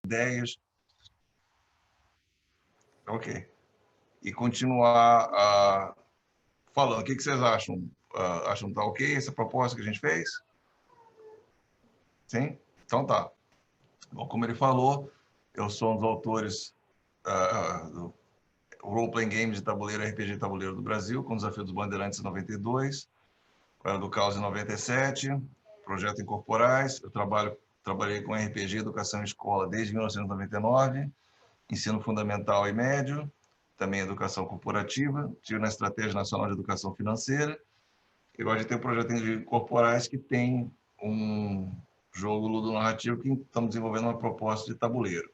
ideias. Ok. E continuar falando. O que vocês acham? Acham que tá ok essa proposta que a gente fez? Sim? Então tá. Bom, como ele falou, eu sou um dos autores do Role Playing Games de tabuleiro, RPG de tabuleiro do Brasil, com o Desafio dos Bandeirantes em 92, do Caos em 97, Projeto Incorporais. Eu trabalhei com RPG, Educação e Escola desde 1999, ensino fundamental e médio, também educação corporativa, tive na Estratégia Nacional de Educação Financeira, e agora a gente tem um projeto de corporais que tem um jogo ludonarrativo que estamos desenvolvendo uma proposta de tabuleiro.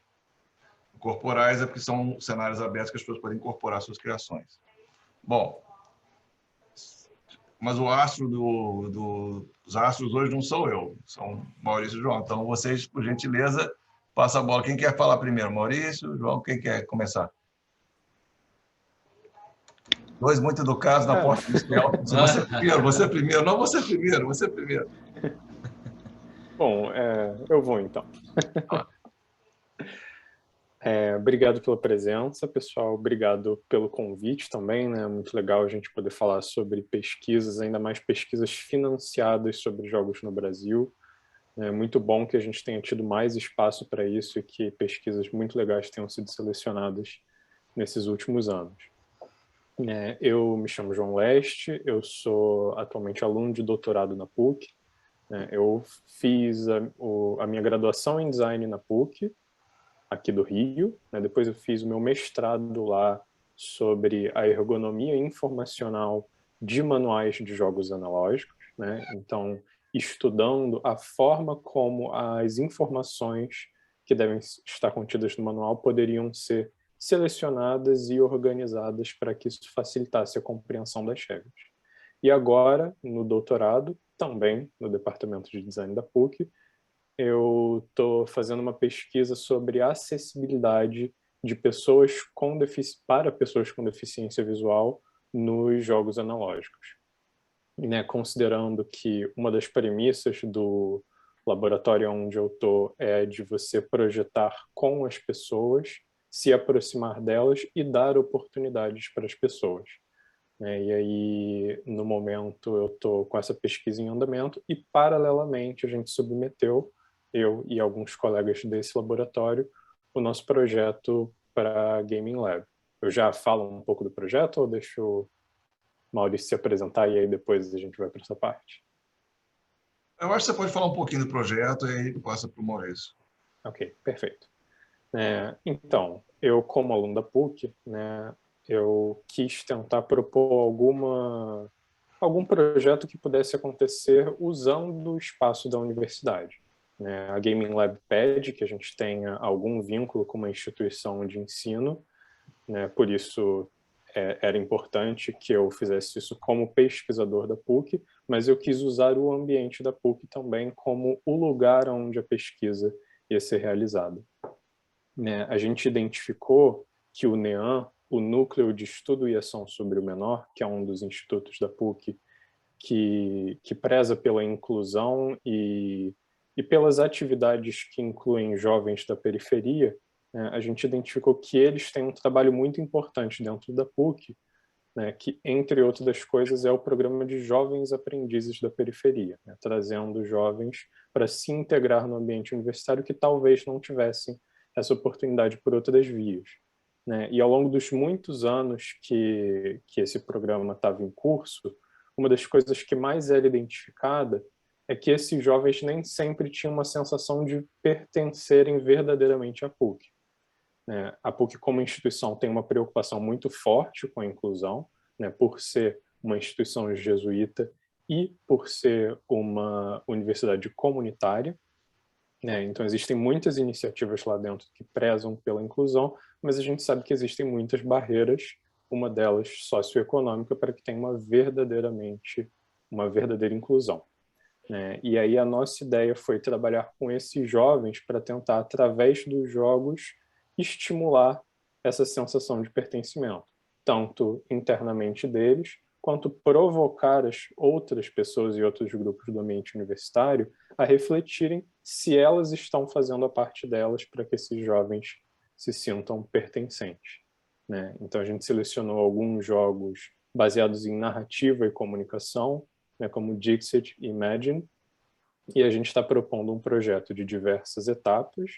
Corporais é porque são cenários abertos que as pessoas podem incorporar suas criações. Bom, mas o astro os astros hoje não sou eu, são Maurício e João. Então, vocês, por gentileza, passam a bola. Quem quer falar primeiro? Maurício, João, quem quer começar? Dois muito educados na porta industrial. Você primeiro, não você primeiro, você primeiro. Bom, eu vou então. Obrigado pela presença, pessoal. Obrigado pelo convite também, né? Muito legal a gente poder falar sobre pesquisas, ainda mais pesquisas financiadas sobre jogos no Brasil. É muito bom que a gente tenha tido mais espaço para isso e que pesquisas muito legais tenham sido selecionadas nesses últimos anos. Eu me chamo João Leste, eu sou atualmente aluno de doutorado na PUC. Eu fiz a minha graduação em design na PUC, aqui do Rio. Depois eu fiz o meu mestrado lá sobre a ergonomia informacional de manuais de jogos analógicos. Então, estudando a forma como as informações que devem estar contidas no manual poderiam ser selecionadas e organizadas para que isso facilitasse a compreensão das regras. E agora, no doutorado, também no Departamento de Design da PUC, eu estou fazendo uma pesquisa sobre a acessibilidade de pessoas para pessoas com deficiência visual nos jogos analógicos. Considerando que uma das premissas do laboratório onde eu estou é de você projetar com as pessoas, se aproximar delas e dar oportunidades para as pessoas. E aí, no momento, eu estou com essa pesquisa em andamento e, paralelamente, a gente submeteu, eu e alguns colegas desse laboratório, o nosso projeto para a Gaming Lab. Eu já falo um pouco do projeto ou deixo o Maurício se apresentar e aí depois a gente vai para essa parte? Eu acho que você pode falar um pouquinho do projeto e aí passa para o Maurício. Ok, perfeito. Então, eu como aluno da PUC, eu quis tentar propor algum projeto que pudesse acontecer usando o espaço da universidade. A Gaming Lab pede que a gente tenha algum vínculo com uma instituição de ensino, por isso era importante que eu fizesse isso como pesquisador da PUC, mas eu quis usar o ambiente da PUC também como o lugar onde a pesquisa ia ser realizada. A gente identificou que o NEAM, o Núcleo de Estudo e Ação sobre o Menor, que é um dos institutos da PUC que preza pela inclusão e pelas atividades que incluem jovens da periferia, a gente identificou que eles têm um trabalho muito importante dentro da PUC, que, entre outras coisas, é o programa de Jovens Aprendizes da Periferia, trazendo jovens para se integrar no ambiente universitário que talvez não tivessem essa oportunidade por outras vias. E ao longo dos muitos anos que esse programa estava em curso, uma das coisas que mais era identificada é que esses jovens nem sempre tinham uma sensação de pertencerem verdadeiramente à PUC. A PUC, como instituição, tem uma preocupação muito forte com a inclusão, por ser uma instituição jesuíta e por ser uma universidade comunitária. Então, existem muitas iniciativas lá dentro que prezam pela inclusão, mas a gente sabe que existem muitas barreiras, uma delas socioeconômica, para que tenha uma verdadeira inclusão. E aí a nossa ideia foi trabalhar com esses jovens para tentar, através dos jogos, estimular essa sensação de pertencimento, tanto internamente deles, quanto provocar as outras pessoas e outros grupos do ambiente universitário a refletirem se elas estão fazendo a parte delas para que esses jovens se sintam pertencentes, né? Então, a gente selecionou alguns jogos baseados em narrativa e comunicação, né, como Dixit e Imagine, e a gente está propondo um projeto de diversas etapas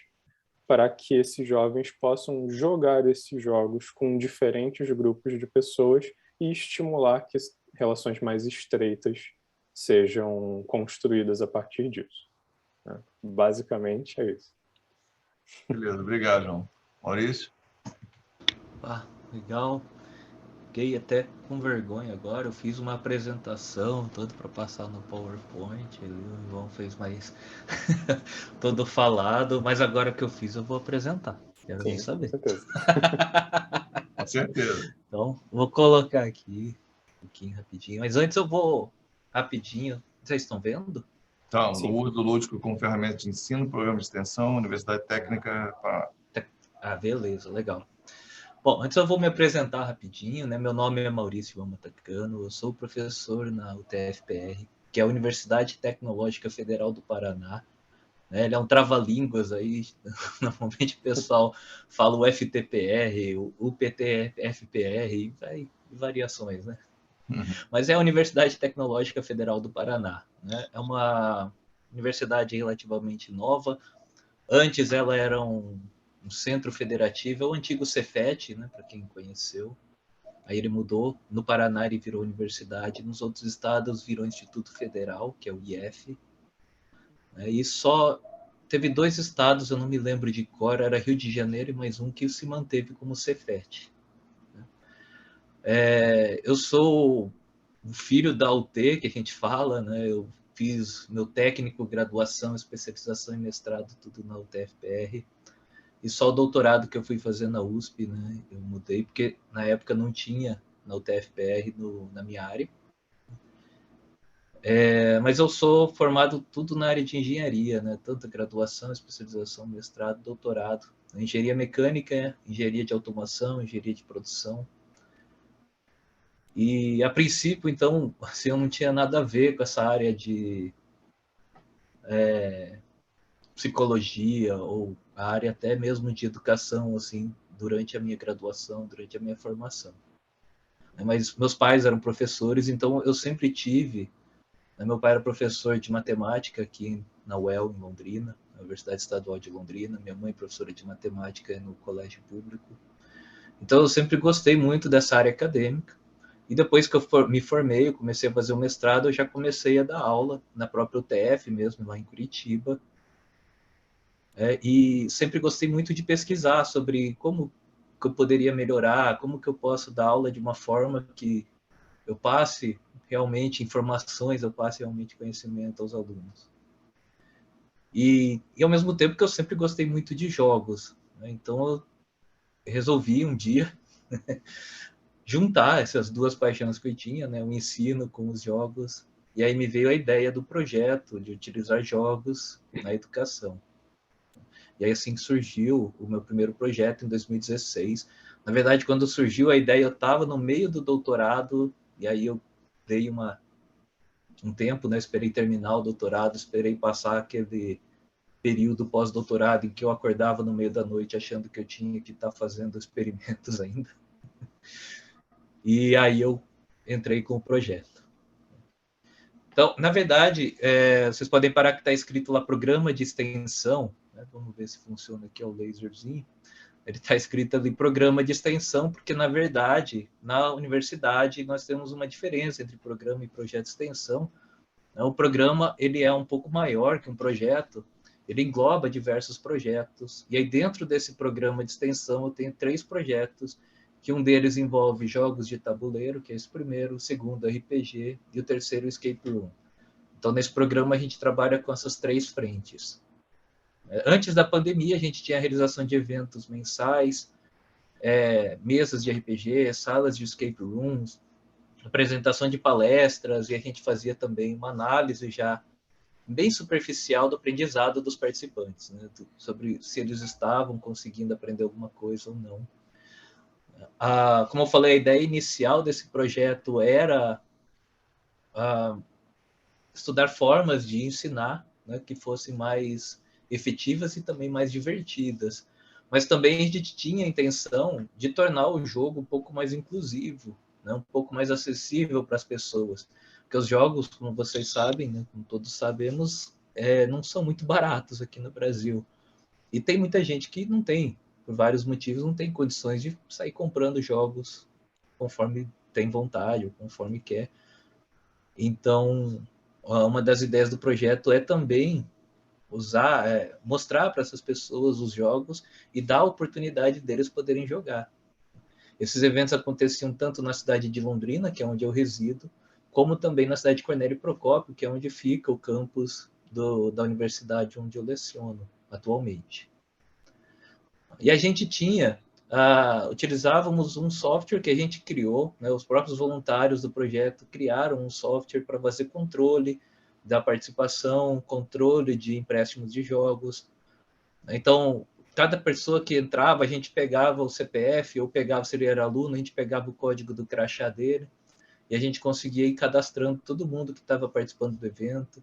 para que esses jovens possam jogar esses jogos com diferentes grupos de pessoas e estimular que relações mais estreitas sejam construídas a partir disso, né? Basicamente é isso. Beleza, obrigado, João. Maurício? Ah, legal. Fiquei até com vergonha agora. Eu fiz uma apresentação toda para passar no PowerPoint. O João fez mais todo falado, mas agora que eu fiz, eu vou apresentar. Quero Sim, saber. com certeza. Com certeza. Então, vou colocar aqui um pouquinho rapidinho. Mas antes eu vou rapidinho. Vocês estão vendo? Então, Sim. o uso lúdico como ferramenta de ensino, programa de extensão, universidade técnica. Ah, beleza, legal. Bom, antes eu vou me apresentar rapidinho, né? Meu nome é Maurício Amatacano, eu sou professor na UTFPR, que é a Universidade Tecnológica Federal do Paraná. Né? Ele é um trava-línguas aí, normalmente o pessoal fala o FTPR, o UPTFPR, e vai variações, né? Uhum. Mas é a Universidade Tecnológica Federal do Paraná, né? É uma universidade relativamente nova. Antes ela era um centro federativo, é o antigo Cefet, né, para quem conheceu. Aí ele mudou, no Paraná ele virou universidade, nos outros estados virou Instituto Federal, que é o IF. Né, e só teve 2 estados, eu não me lembro de cor, era Rio de Janeiro e mais um que se manteve como Cefet. Eu sou o filho da UT, que a gente fala, né? Eu fiz meu técnico, graduação, especialização e mestrado, tudo na UTFPR. E só o doutorado que eu fui fazer na USP, né? Eu mudei, porque na época não tinha na UTFPR na minha área. Mas eu sou formado tudo na área de engenharia, né? Tanto graduação, especialização, mestrado, doutorado. Engenharia mecânica, engenharia de automação, engenharia de produção. E a princípio, então, assim, eu não tinha nada a ver com essa área de psicologia ou a área até mesmo de educação, assim, durante a minha graduação, durante a minha formação. Mas meus pais eram professores, então eu sempre tive. Meu pai era professor de matemática aqui na UEL, em Londrina, na Universidade Estadual de Londrina. Minha mãe professora de matemática no colégio público. Então eu sempre gostei muito dessa área acadêmica. E depois que eu me formei, eu comecei a fazer o mestrado, eu já comecei a dar aula na própria UTF mesmo, lá em Curitiba. E sempre gostei muito de pesquisar sobre como que eu poderia melhorar, como que eu posso dar aula de uma forma que eu passe realmente informações, eu passe realmente conhecimento aos alunos. E ao mesmo tempo que eu sempre gostei muito de jogos, né? Então eu resolvi um dia juntar essas duas paixões que eu tinha, né? O ensino com os jogos, e aí me veio a ideia do projeto de utilizar jogos na educação. E aí assim surgiu o meu primeiro projeto em 2016. Na verdade, quando surgiu a ideia, eu estava no meio do doutorado, e aí eu dei um tempo, né? Esperei terminar o doutorado, esperei passar aquele período pós-doutorado em que eu acordava no meio da noite achando que eu tinha que estar fazendo experimentos ainda. E aí eu entrei com o projeto. Então, na verdade, vocês podem parar que está escrito lá programa de extensão, né? Vamos ver se funciona aqui, é o laserzinho. Ele está escrito ali programa de extensão, porque, na verdade, na universidade nós temos uma diferença entre programa e projeto de extensão. O programa ele é um pouco maior que um projeto, ele engloba diversos projetos, e aí dentro desse programa de extensão eu tenho 3 projetos, que um deles envolve jogos de tabuleiro, que é esse primeiro, o segundo RPG, e o terceiro escape room. Então nesse programa a gente trabalha com essas 3 frentes. Antes da pandemia a gente tinha a realização de eventos mensais, mesas de RPG, salas de escape rooms, apresentação de palestras, e a gente fazia também uma análise já bem superficial do aprendizado dos participantes, né? Sobre se eles estavam conseguindo aprender alguma coisa ou não. Como eu falei, a ideia inicial desse projeto era estudar formas de ensinar, né, que fossem mais efetivas e também mais divertidas. Mas também a gente tinha a intenção de tornar o jogo um pouco mais inclusivo, né, um pouco mais acessível para as pessoas. Porque os jogos, como vocês sabem, né, como todos sabemos, não são muito baratos aqui no Brasil. E tem muita gente que não tem, por vários motivos, não tem condições de sair comprando jogos conforme tem vontade ou conforme quer. Então, uma das ideias do projeto é também mostrar para essas pessoas os jogos e dar a oportunidade deles poderem jogar. Esses eventos aconteciam tanto na cidade de Londrina, que é onde eu resido, como também na cidade de Cornélio Procópio, que é onde fica o campus da universidade onde eu leciono atualmente. E a gente utilizávamos um software que a gente criou, né, os próprios voluntários do projeto criaram um software para fazer controle da participação, controle de empréstimos de jogos. Então, cada pessoa que entrava, a gente pegava o CPF, ou pegava, se ele era aluno, a gente pegava o código do crachá dele, e a gente conseguia ir cadastrando todo mundo que estava participando do evento.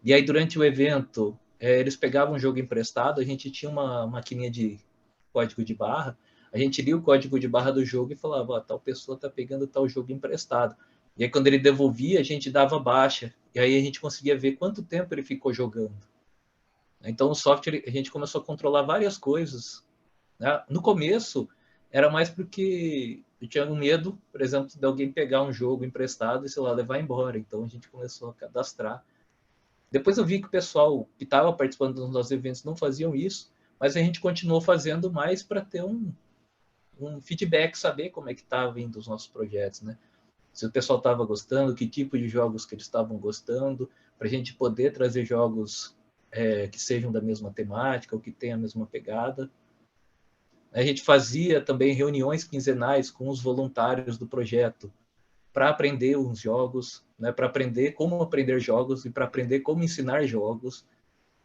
E aí, durante o evento, eles pegavam um jogo emprestado, a gente tinha uma maquininha de código de barra, a gente lia o código de barra do jogo e falava, tal pessoa está pegando tal jogo emprestado. E aí, quando ele devolvia, a gente dava baixa, e aí a gente conseguia ver quanto tempo ele ficou jogando. Então, o software, a gente começou a controlar várias coisas. Né? No começo, era mais porque eu tinha medo, por exemplo, de alguém pegar um jogo emprestado e, sei lá, levar embora. Então, a gente começou a cadastrar. Depois eu vi que o pessoal que estava participando dos nossos eventos não faziam isso, mas a gente continuou fazendo mais para ter um feedback, saber como é que estava indo os nossos projetos, né? Se o pessoal estava gostando, que tipo de jogos que eles estavam gostando, para a gente poder trazer jogos que sejam da mesma temática ou que tenham a mesma pegada. A gente fazia também reuniões quinzenais com os voluntários do projeto para aprender os jogos, né, para aprender como aprender jogos e para aprender como ensinar jogos.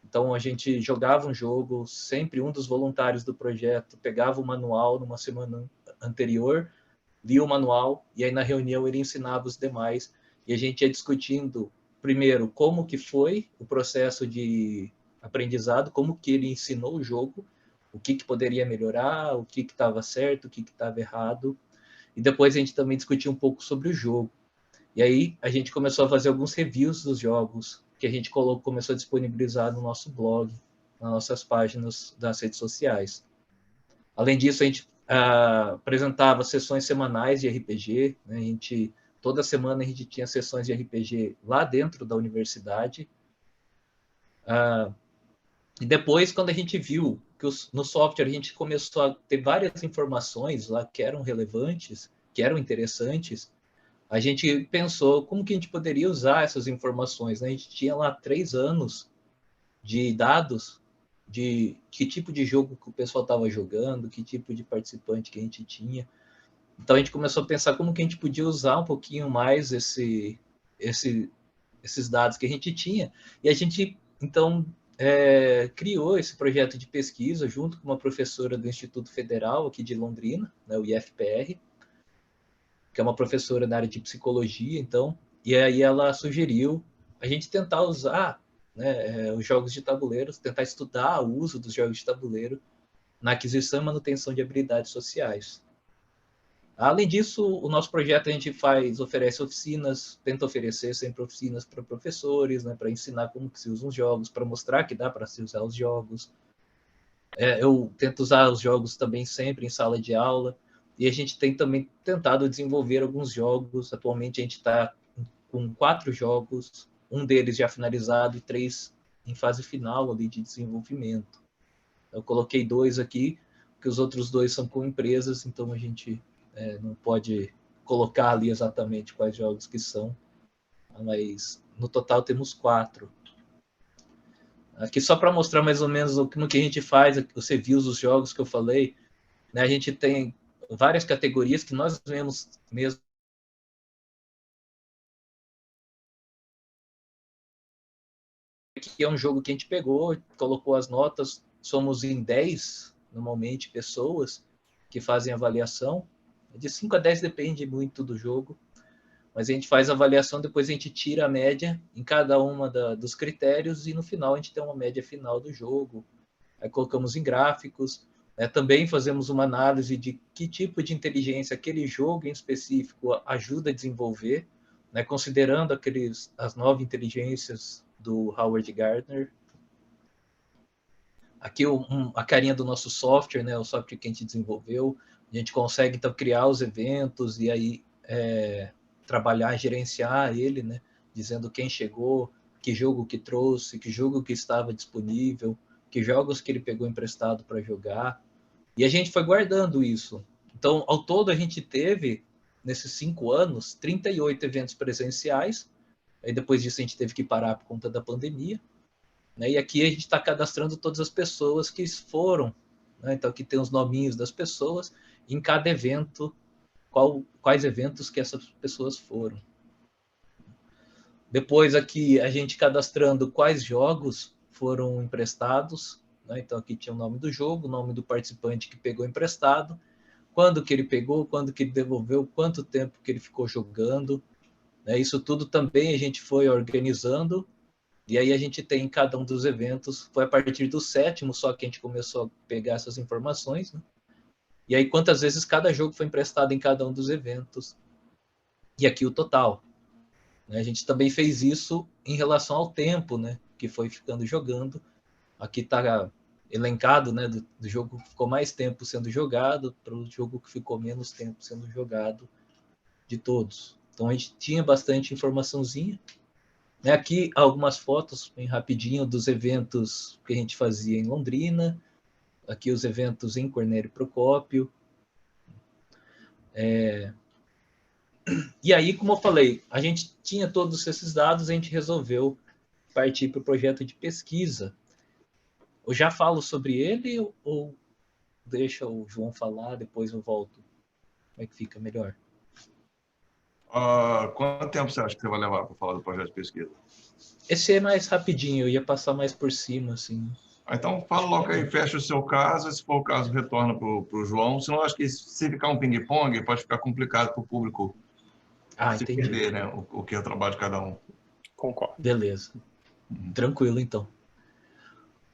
Então, a gente jogava um jogo, sempre um dos voluntários do projeto pegava o manual numa semana anterior, lia o manual, e aí na reunião ele ensinava os demais, e a gente ia discutindo, primeiro, como que foi o processo de aprendizado, como que ele ensinou o jogo, o que poderia melhorar, o que estava certo, o que estava errado, e depois a gente também discutia um pouco sobre o jogo. E aí a gente começou a fazer alguns reviews dos jogos, que a gente começou a disponibilizar no nosso blog, nas nossas páginas das redes sociais. Além disso, a gente apresentava sessões semanais de RPG, né? Toda semana a gente tinha sessões de RPG lá dentro da universidade. E depois, quando a gente viu que no software a gente começou a ter várias informações lá que eram relevantes, que eram interessantes, a gente pensou como que a gente poderia usar essas informações. Né? A gente tinha lá 3 anos de dados de que tipo de jogo que o pessoal estava jogando, que tipo de participante que a gente tinha. Então a gente começou a pensar como que a gente podia usar um pouquinho mais esses dados que a gente tinha. E a gente, então, criou esse projeto de pesquisa junto com uma professora do Instituto Federal aqui de Londrina, né, o IFPR, que é uma professora da área de psicologia, então, e aí ela sugeriu a gente tentar usar, né, os jogos de tabuleiro, tentar estudar o uso dos jogos de tabuleiro na aquisição e manutenção de habilidades sociais. Além disso, o nosso projeto a gente oferece oficinas, tenta oferecer sempre oficinas para professores, né, para ensinar como que se usam os jogos, para mostrar que dá para se usar os jogos. Eu tento usar os jogos também sempre em sala de aula, e a gente tem também tentado desenvolver alguns jogos. Atualmente a gente está com 4 jogos, um deles já finalizado e 3 em fase final ali de desenvolvimento. Eu coloquei 2 aqui, porque os outros 2 são com empresas, então a gente não pode colocar ali exatamente quais jogos que são, mas no total temos 4. Aqui só para mostrar mais ou menos no que a gente faz, você viu os jogos que eu falei, né? A gente tem várias categorias que nós mesmo que é um jogo que a gente pegou, colocou as notas, somos em 10, normalmente, pessoas que fazem avaliação, De 5 a 10 depende muito do jogo, mas a gente faz a avaliação, depois a gente tira a média em cada uma dos critérios e no final a gente tem uma média final do jogo. Aí colocamos em gráficos, né? Também fazemos uma análise de que tipo de inteligência aquele jogo em específico ajuda a desenvolver, né? Considerando as 9 inteligências do Howard Gardner. Aqui a carinha do nosso software, né? O software que a gente desenvolveu. A gente consegue então criar os eventos e aí trabalhar, gerenciar ele, né? Dizendo quem chegou, que jogo que trouxe, que jogo que estava disponível, que jogos que ele pegou emprestado para jogar. E a gente foi guardando isso. Então, ao todo, a gente teve, nesses 5 anos, 38 eventos presenciais. Aí depois disso a gente teve que parar por conta da pandemia. Né? E aqui a gente está cadastrando todas as pessoas que foram. Né? Então, aqui tem os nominhos das pessoas. Em cada evento, quais eventos que essas pessoas foram. Depois aqui a gente cadastrando quais jogos foram emprestados. Né? Então, aqui tinha o nome do jogo, o nome do participante que pegou emprestado, quando que ele pegou, quando que ele devolveu, quanto tempo que ele ficou jogando. Né? Isso tudo também a gente foi organizando. E aí a gente tem em cada um dos eventos, foi a partir do 7º só que a gente começou a pegar essas informações. Né? E aí quantas vezes cada jogo foi emprestado em cada um dos eventos. E aqui o total. Né? A gente também fez isso em relação ao tempo, né? Que foi ficando jogando. Aqui está elencado, né, do jogo que ficou mais tempo sendo jogado para o jogo que ficou menos tempo sendo jogado de todos. Então a gente tinha bastante informaçãozinha. Né? Aqui algumas fotos bem rapidinho dos eventos que a gente fazia em Londrina. Aqui os eventos em Cornélio Procópio. E aí, como eu falei, a gente tinha todos esses dados, a gente resolveu partir para o projeto de pesquisa. Eu já falo sobre ele ou deixa o João falar, depois eu volto? Como é que fica melhor? Quanto tempo você acha que você vai levar para falar do projeto de pesquisa? Esse é mais rapidinho, eu ia passar mais por cima, assim. Então, fala logo aí, fecha o seu caso, e se for o caso, retorna para o João. Senão, acho que se ficar um ping-pong, pode ficar complicado para o público se Entendi. entender, né, o que é o trabalho de cada um. Concordo. Beleza. Tranquilo, então.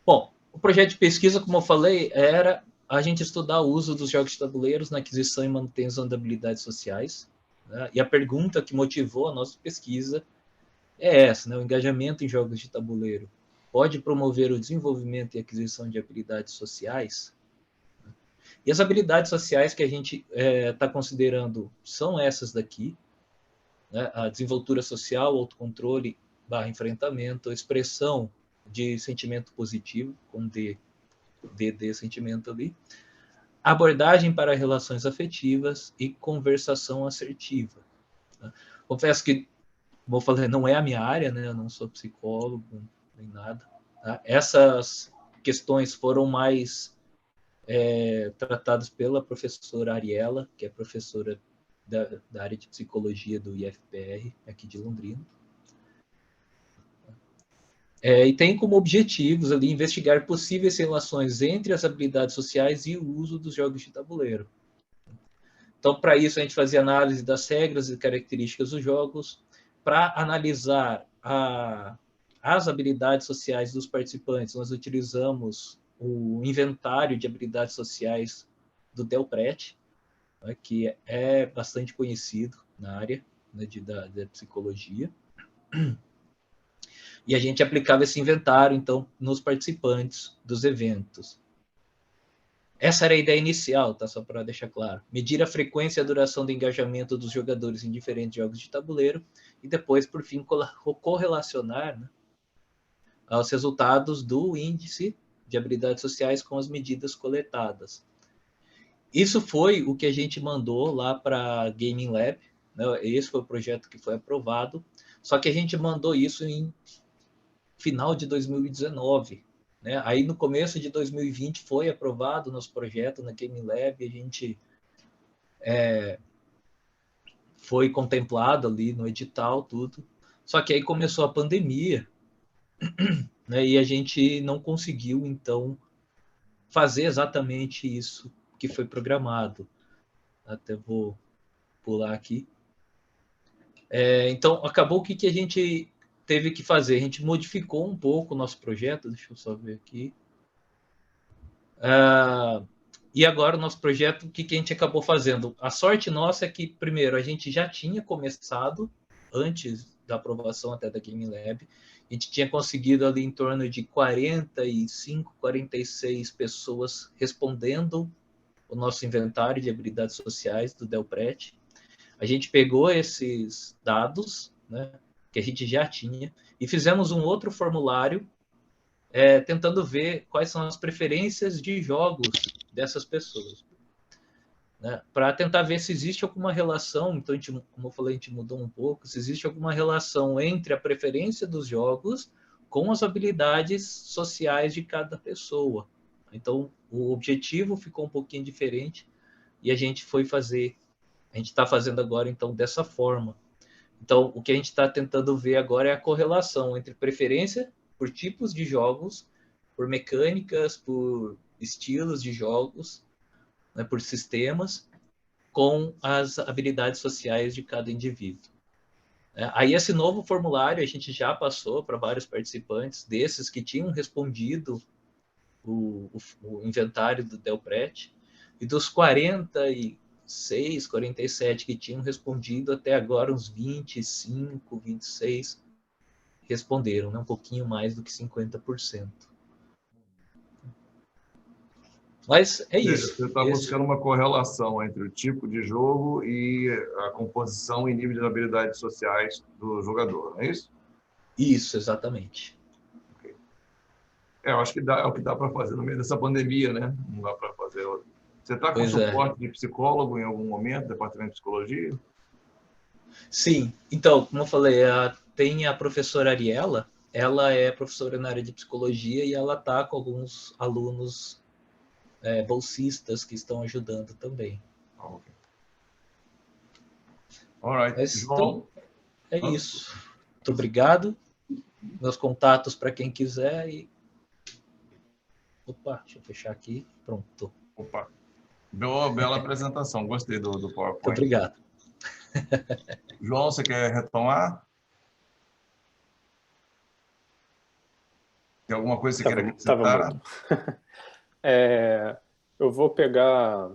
Bom, o projeto de pesquisa, como eu falei, era a gente estudar o uso dos jogos de tabuleiros na aquisição e manutenção de habilidades sociais. Né? E a pergunta que motivou a nossa pesquisa é essa, né? O engajamento em jogos de tabuleiro pode promover o desenvolvimento e aquisição de habilidades sociais? E as habilidades sociais que a gente está considerando são essas daqui, né? A desenvoltura social, autocontrole, enfrentamento, expressão de sentimento positivo, com D sentimento ali, abordagem para relações afetivas e conversação assertiva. Né? Confesso que, vou falar, não é a minha área, né? Eu não sou psicólogo, nem nada. Tá? Essas questões foram mais tratadas pela professora Ariela, que é professora da área de psicologia do IFPR, aqui de Londrina. E tem como objetivos ali investigar possíveis relações entre as habilidades sociais e o uso dos jogos de tabuleiro. Então, para isso, a gente fazia análise das regras e características dos jogos, para analisar as habilidades sociais dos participantes. Nós utilizamos o inventário de habilidades sociais do Delpret, né, que é bastante conhecido na área, né, da psicologia. E a gente aplicava esse inventário, então, nos participantes dos eventos. Essa era a ideia inicial, tá? Só para deixar claro. Medir a frequência e a duração do engajamento dos jogadores em diferentes jogos de tabuleiro e depois, por fim, correlacionar, né, os resultados do índice de habilidades sociais com as medidas coletadas. Isso foi o que a gente mandou lá para a Gaming Lab, né? Esse foi o projeto que foi aprovado, só que a gente mandou isso em final de 2019. Né? Aí no começo de 2020 foi aprovado o nosso projeto na Gaming Lab, a gente foi contemplado ali no edital, tudo. Só que aí começou a pandemia, né? E a gente não conseguiu, então, fazer exatamente isso que foi programado. Até vou pular aqui. Então, acabou o que a gente teve que fazer. A gente modificou um pouco o nosso projeto. Deixa eu só ver aqui. E agora o nosso projeto, o que a gente acabou fazendo? A sorte nossa é que, primeiro, a gente já tinha começado, antes da aprovação até da Game Lab, a gente tinha conseguido ali em torno de 45, 46 pessoas respondendo o nosso inventário de habilidades sociais do Delpret. A gente pegou esses dados, né, que a gente já tinha, e fizemos um outro formulário tentando ver quais são as preferências de jogos dessas pessoas, né? Para tentar ver se existe alguma relação. Então, como eu falei, a gente mudou um pouco, se existe alguma relação entre a preferência dos jogos com as habilidades sociais de cada pessoa. Então, o objetivo ficou um pouquinho diferente e a gente está fazendo agora, então, dessa forma. Então, o que a gente está tentando ver agora é a correlação entre preferência por tipos de jogos, por mecânicas, por estilos de jogos, né, por sistemas, com as habilidades sociais de cada indivíduo. Aí esse novo formulário a gente já passou para vários participantes, desses que tinham respondido o inventário do Delpret, e dos 46, 47 que tinham respondido, até agora uns 25, 26 responderam, né? Um pouquinho mais do que 50%. Mas é isso. Você está buscando uma correlação entre o tipo de jogo e a composição e nível de habilidades sociais do jogador, não é isso? Isso, exatamente. Okay. Eu acho que é o que dá para fazer no meio dessa pandemia, né? Não dá para fazer outro. Você está com suporte de psicólogo em algum momento, departamento de psicologia? Sim. Então, como eu falei, tem a professora Ariela, ela é professora na área de psicologia e ela está com alguns alunos bolsistas que estão ajudando também. Okay. All right. Mas, então, é isso. Muito obrigado. Meus contatos para quem quiser. E... Opa, deixa eu fechar aqui. Pronto. Opa. Bela apresentação. Gostei do PowerPoint. Muito obrigado. João, você quer retomar? Tem alguma coisa que você quer acrescentar? Eu vou pegar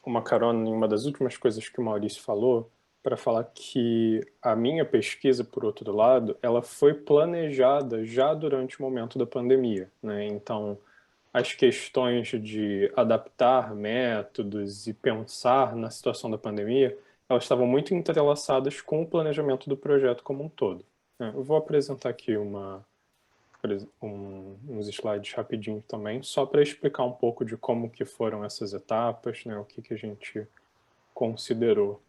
uma carona em uma das últimas coisas que o Maurício falou para falar que a minha pesquisa, por outro lado, ela foi planejada já durante o momento da pandemia, né? Então, as questões de adaptar métodos e pensar na situação da pandemia, elas estavam muito entrelaçadas com o planejamento do projeto como um todo. Eu vou apresentar aqui uns slides rapidinho também, só para explicar um pouco de como que foram essas etapas, né, o que a gente considerou.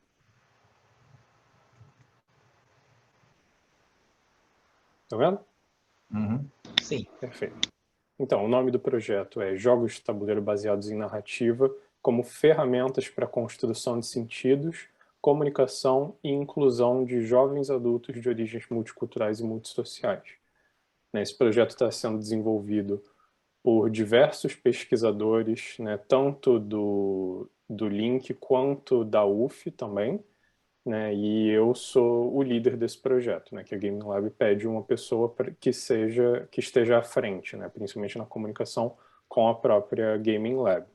Tá vendo? Uhum. Sim. Perfeito. Então, o nome do projeto é Jogos de Tabuleiro Baseados em Narrativa como ferramentas para a construção de sentidos, comunicação e inclusão de jovens adultos de origens multiculturais e multissociais. Esse projeto está sendo desenvolvido por diversos pesquisadores, né, tanto do Link quanto da UF também, né, e eu sou o líder desse projeto, né, que a Game Lab pede uma pessoa que esteja à frente, né, principalmente na comunicação com a própria Gaming Lab.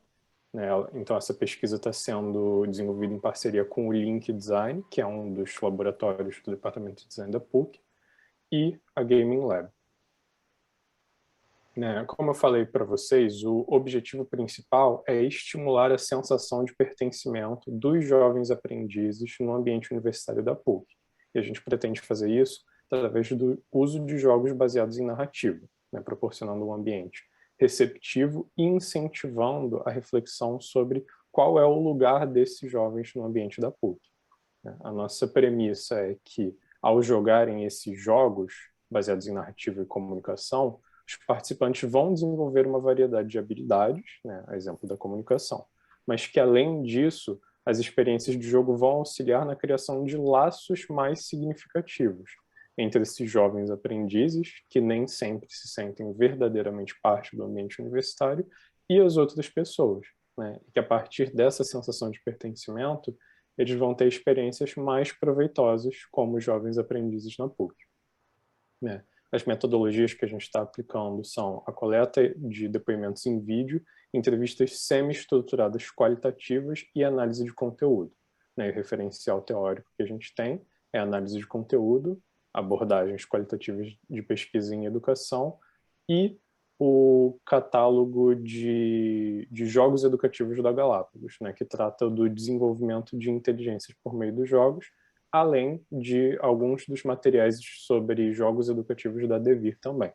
Né. Então essa pesquisa está sendo desenvolvida em parceria com o Link Design, que é um dos laboratórios do Departamento de Design da PUC, e a Gaming Lab. Como eu falei para vocês, o objetivo principal é estimular a sensação de pertencimento dos jovens aprendizes no ambiente universitário da PUC. E a gente pretende fazer isso através do uso de jogos baseados em narrativa, proporcionando um ambiente receptivo e incentivando a reflexão sobre qual é o lugar desses jovens no ambiente da PUC. A nossa premissa é que, ao jogarem esses jogos baseados em narrativa e comunicação, os participantes vão desenvolver uma variedade de habilidades, a exemplo da comunicação, mas que, além disso, as experiências de jogo vão auxiliar na criação de laços mais significativos entre esses jovens aprendizes, que nem sempre se sentem verdadeiramente parte do ambiente universitário, e as outras pessoas, né? E que a partir dessa sensação de pertencimento, eles vão ter experiências mais proveitosas como jovens aprendizes na PUC, né? As metodologias que a gente está aplicando são a coleta de depoimentos em vídeo, entrevistas semi-estruturadas qualitativas e análise de conteúdo, né? O referencial teórico que a gente tem é análise de conteúdo, abordagens qualitativas de pesquisa em educação e o catálogo de jogos educativos da Galápagos, né? Que trata do desenvolvimento de inteligências por meio dos jogos, além de alguns dos materiais sobre jogos educativos da Devir também.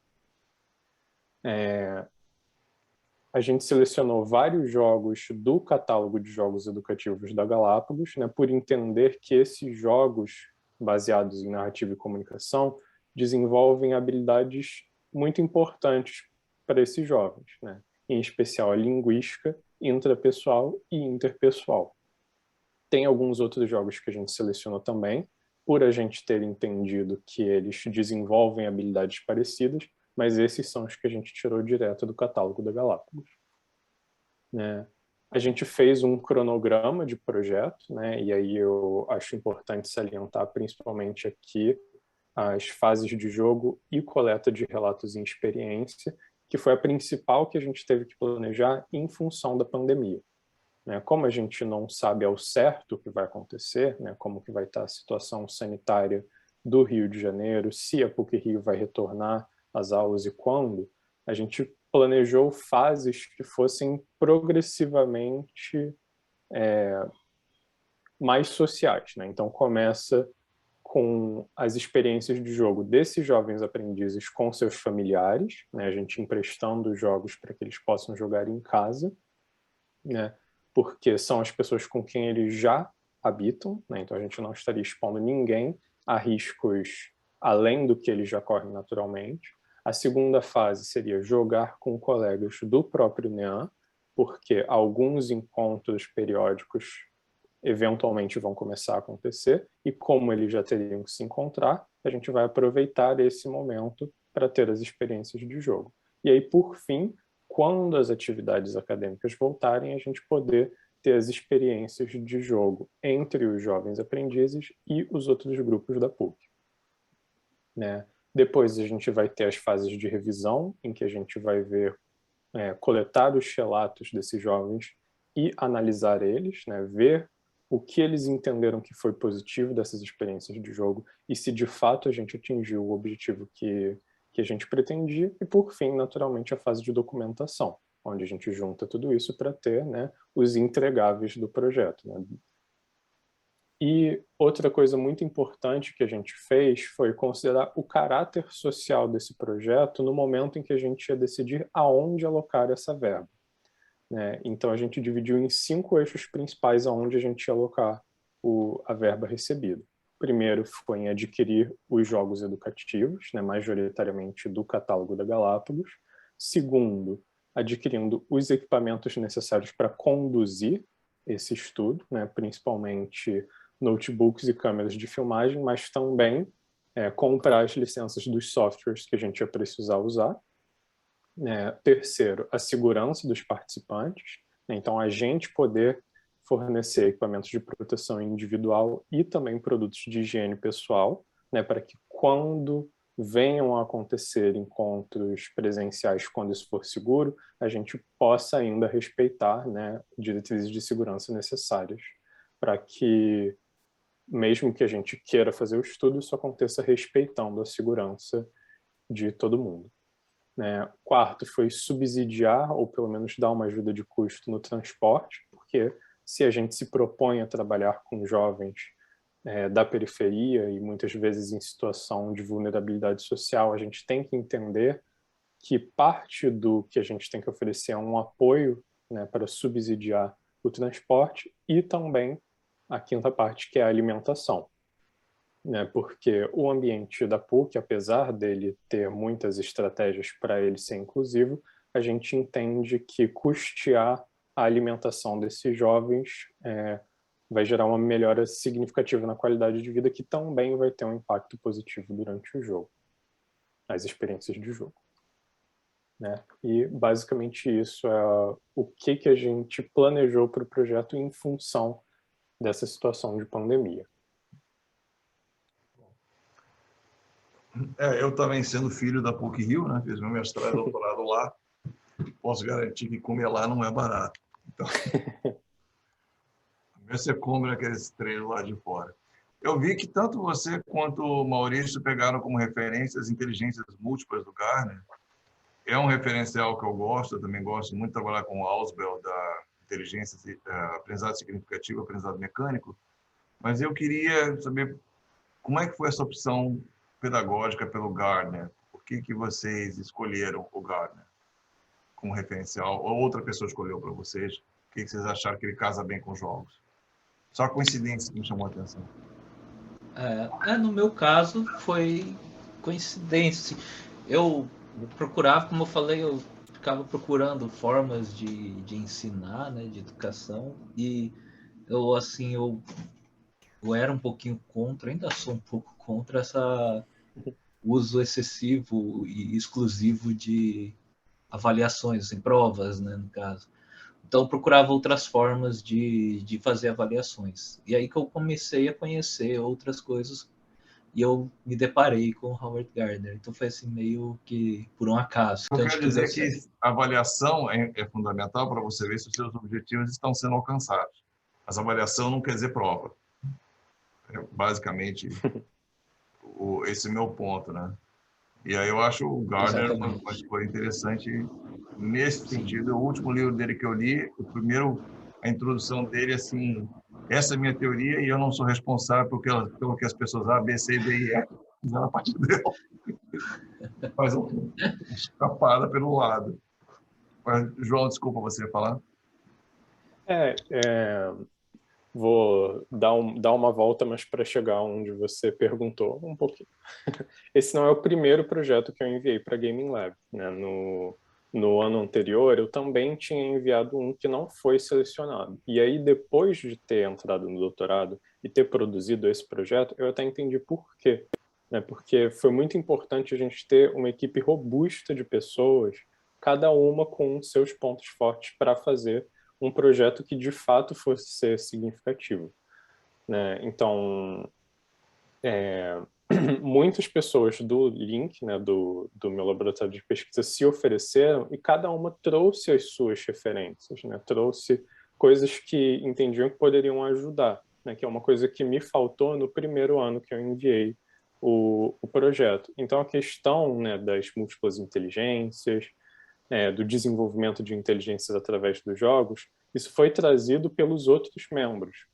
A gente selecionou vários jogos do catálogo de jogos educativos da Galápagos, né, por entender que esses jogos, baseados em narrativa e comunicação, desenvolvem habilidades muito importantes para esses jovens, né, em especial a linguística, intrapessoal e interpessoal. Tem alguns outros jogos que a gente selecionou também, por a gente ter entendido que eles desenvolvem habilidades parecidas, mas esses são os que a gente tirou direto do catálogo da Galápagos, né? A gente fez um cronograma de projeto, né? E aí eu acho importante salientar principalmente aqui as fases de jogo e coleta de relatos em experiência, que foi a principal que a gente teve que planejar em função da pandemia, né? Como a gente não sabe ao certo o que vai acontecer, né? Como que vai estar a situação sanitária do Rio de Janeiro, se a PUC-Rio vai retornar às aulas e quando, a gente planejou fases que fossem progressivamente mais sociais, né? Então começa com as experiências de jogo desses jovens aprendizes com seus familiares, né? A gente emprestando os jogos para que eles possam jogar em casa, né? Porque são as pessoas com quem eles já habitam, né? Então a gente não estaria expondo ninguém a riscos além do que eles já correm naturalmente. A segunda fase seria jogar com colegas do próprio NEAM, porque alguns encontros periódicos eventualmente vão começar a acontecer, e como eles já teriam que se encontrar, a gente vai aproveitar esse momento para ter as experiências de jogo. E aí, por fim, quando as atividades acadêmicas voltarem, a gente poder ter as experiências de jogo entre os jovens aprendizes e os outros grupos da PUC, né? Depois a gente vai ter as fases de revisão, em que a gente vai ver, coletar os relatos desses jovens e analisar eles, né? Ver o que eles entenderam que foi positivo dessas experiências de jogo e se de fato a gente atingiu o objetivo que a gente pretendia. E por fim, naturalmente, a fase de documentação, onde a gente junta tudo isso para ter, né, os entregáveis do projeto, né? E outra coisa muito importante que a gente fez foi considerar o caráter social desse projeto no momento em que a gente ia decidir aonde alocar essa verba, né? Então a gente dividiu em 5 eixos principais aonde a gente ia alocar a verba recebida. Primeiro foi em adquirir os jogos educativos, né, majoritariamente do catálogo da Galápagos. Segundo, adquirindo os equipamentos necessários para conduzir esse estudo, né, principalmente notebooks e câmeras de filmagem, mas também comprar as licenças dos softwares que a gente ia precisar usar. Terceiro, a segurança dos participantes, né? Então a gente poder fornecer equipamentos de proteção individual e também produtos de higiene pessoal, né, para que quando venham a acontecer encontros presenciais, quando isso for seguro, a gente possa ainda respeitar, né, diretrizes de segurança necessárias para que, mesmo que a gente queira fazer o estudo, isso aconteça respeitando a segurança de todo mundo, né? Quarto foi subsidiar, ou pelo menos dar uma ajuda de custo no transporte, porque se a gente se propõe a trabalhar com jovens da periferia e muitas vezes em situação de vulnerabilidade social, a gente tem que entender que parte do que a gente tem que oferecer é um apoio, né, para subsidiar o transporte e também a quinta parte, que é a alimentação, né, porque o ambiente da PUC, apesar dele ter muitas estratégias para ele ser inclusivo, a gente entende que custear a alimentação desses jovens vai gerar uma melhora significativa na qualidade de vida, que também vai ter um impacto positivo durante o jogo, as experiências de jogo. né? E basicamente isso é o que a gente planejou para o projeto em função dessa situação de pandemia. Eu também, sendo filho da PUC-Rio, né, fiz meu mestrado e doutorado lá, posso garantir que comer lá não é barato. Então, você come naqueles treinos lá de fora. Eu vi que tanto você quanto o Maurício pegaram como referência as inteligências múltiplas do Gardner. É um referencial que eu gosto, eu também gosto muito de trabalhar com o Ausubel, da inteligência, aprendizado significativo, aprendizado mecânico, mas eu queria saber como é que foi essa opção pedagógica pelo Gardner? Por que vocês escolheram o Gardner como referencial? Ou outra pessoa escolheu para vocês? Por que vocês acharam que ele casa bem com os jogos? Só coincidência que me chamou a atenção. No meu caso, foi coincidência. Eu procurava, como eu falei, eu ficava procurando formas de ensinar, né, de educação, e eu era um pouquinho contra, ainda sou um pouco contra essa uso excessivo e exclusivo de avaliações, assim, provas, né, no caso. Então, eu procurava outras formas de fazer avaliações. E aí que eu comecei a conhecer outras coisas e eu me deparei com Howard Gardner. Então, foi assim, meio que por um acaso. Eu Então, quero dizer que a avaliação é fundamental para você ver se os seus objetivos estão sendo alcançados. Mas avaliação não quer dizer prova. É basicamente esse é o meu ponto, né? E aí eu acho o Gardner uma escolha interessante nesse sentido. O último livro dele que eu li, a introdução dele, assim, essa é a minha teoria e eu não sou responsável pelo que as pessoas A, B, C, D e E fizeram a partir dele. Faz uma escapada pelo lado. Mas, João, desculpa você falar. Vou dar uma volta, mas para chegar onde você perguntou um pouquinho. Esse não é o primeiro projeto que eu enviei para Gaming Lab, né? No ano anterior, eu também tinha enviado um que não foi selecionado. E aí, depois de ter entrado no doutorado e ter produzido esse projeto, eu até entendi por quê. Né? Porque foi muito importante a gente ter uma equipe robusta de pessoas, cada uma com seus pontos fortes para fazer um projeto que de fato fosse ser significativo, né? Então, muitas pessoas do Link, né, do meu laboratório de pesquisa, se ofereceram e cada uma trouxe as suas referências, né? Trouxe coisas que entendiam que poderiam ajudar, né? Que é uma coisa que me faltou no primeiro ano que eu enviei o projeto. Então, a questão, né, das múltiplas inteligências, do desenvolvimento de inteligências através dos jogos, isso foi trazido pelos outros membros,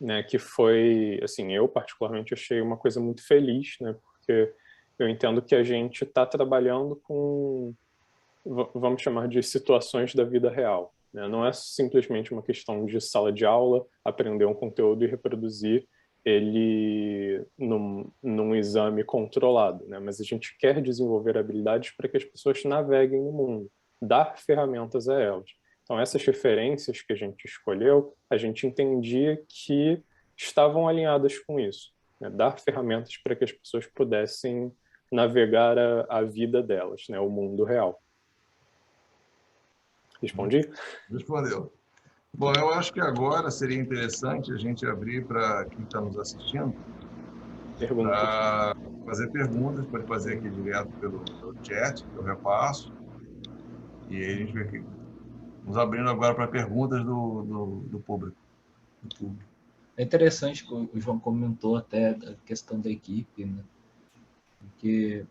né, que foi, assim, eu particularmente achei uma coisa muito feliz, né, porque eu entendo que a gente está trabalhando com, vamos chamar de situações da vida real, né, não é simplesmente uma questão de sala de aula, aprender um conteúdo e reproduzir ele num exame controlado, né? Mas a gente quer desenvolver habilidades para que as pessoas naveguem no mundo, dar ferramentas a elas. Então, essas referências que a gente escolheu, a gente entendia que estavam alinhadas com isso, né? Dar ferramentas para que as pessoas pudessem navegar a vida delas, né? O mundo real. Respondi? Respondeu. Bom, eu acho que agora seria interessante a gente abrir para quem está nos assistindo para fazer perguntas, pode fazer aqui direto pelo chat, que eu repasso. E aí a gente vê aqui. Vamos abrindo agora para perguntas do público. É interessante que o João comentou até a questão da equipe, né? Porque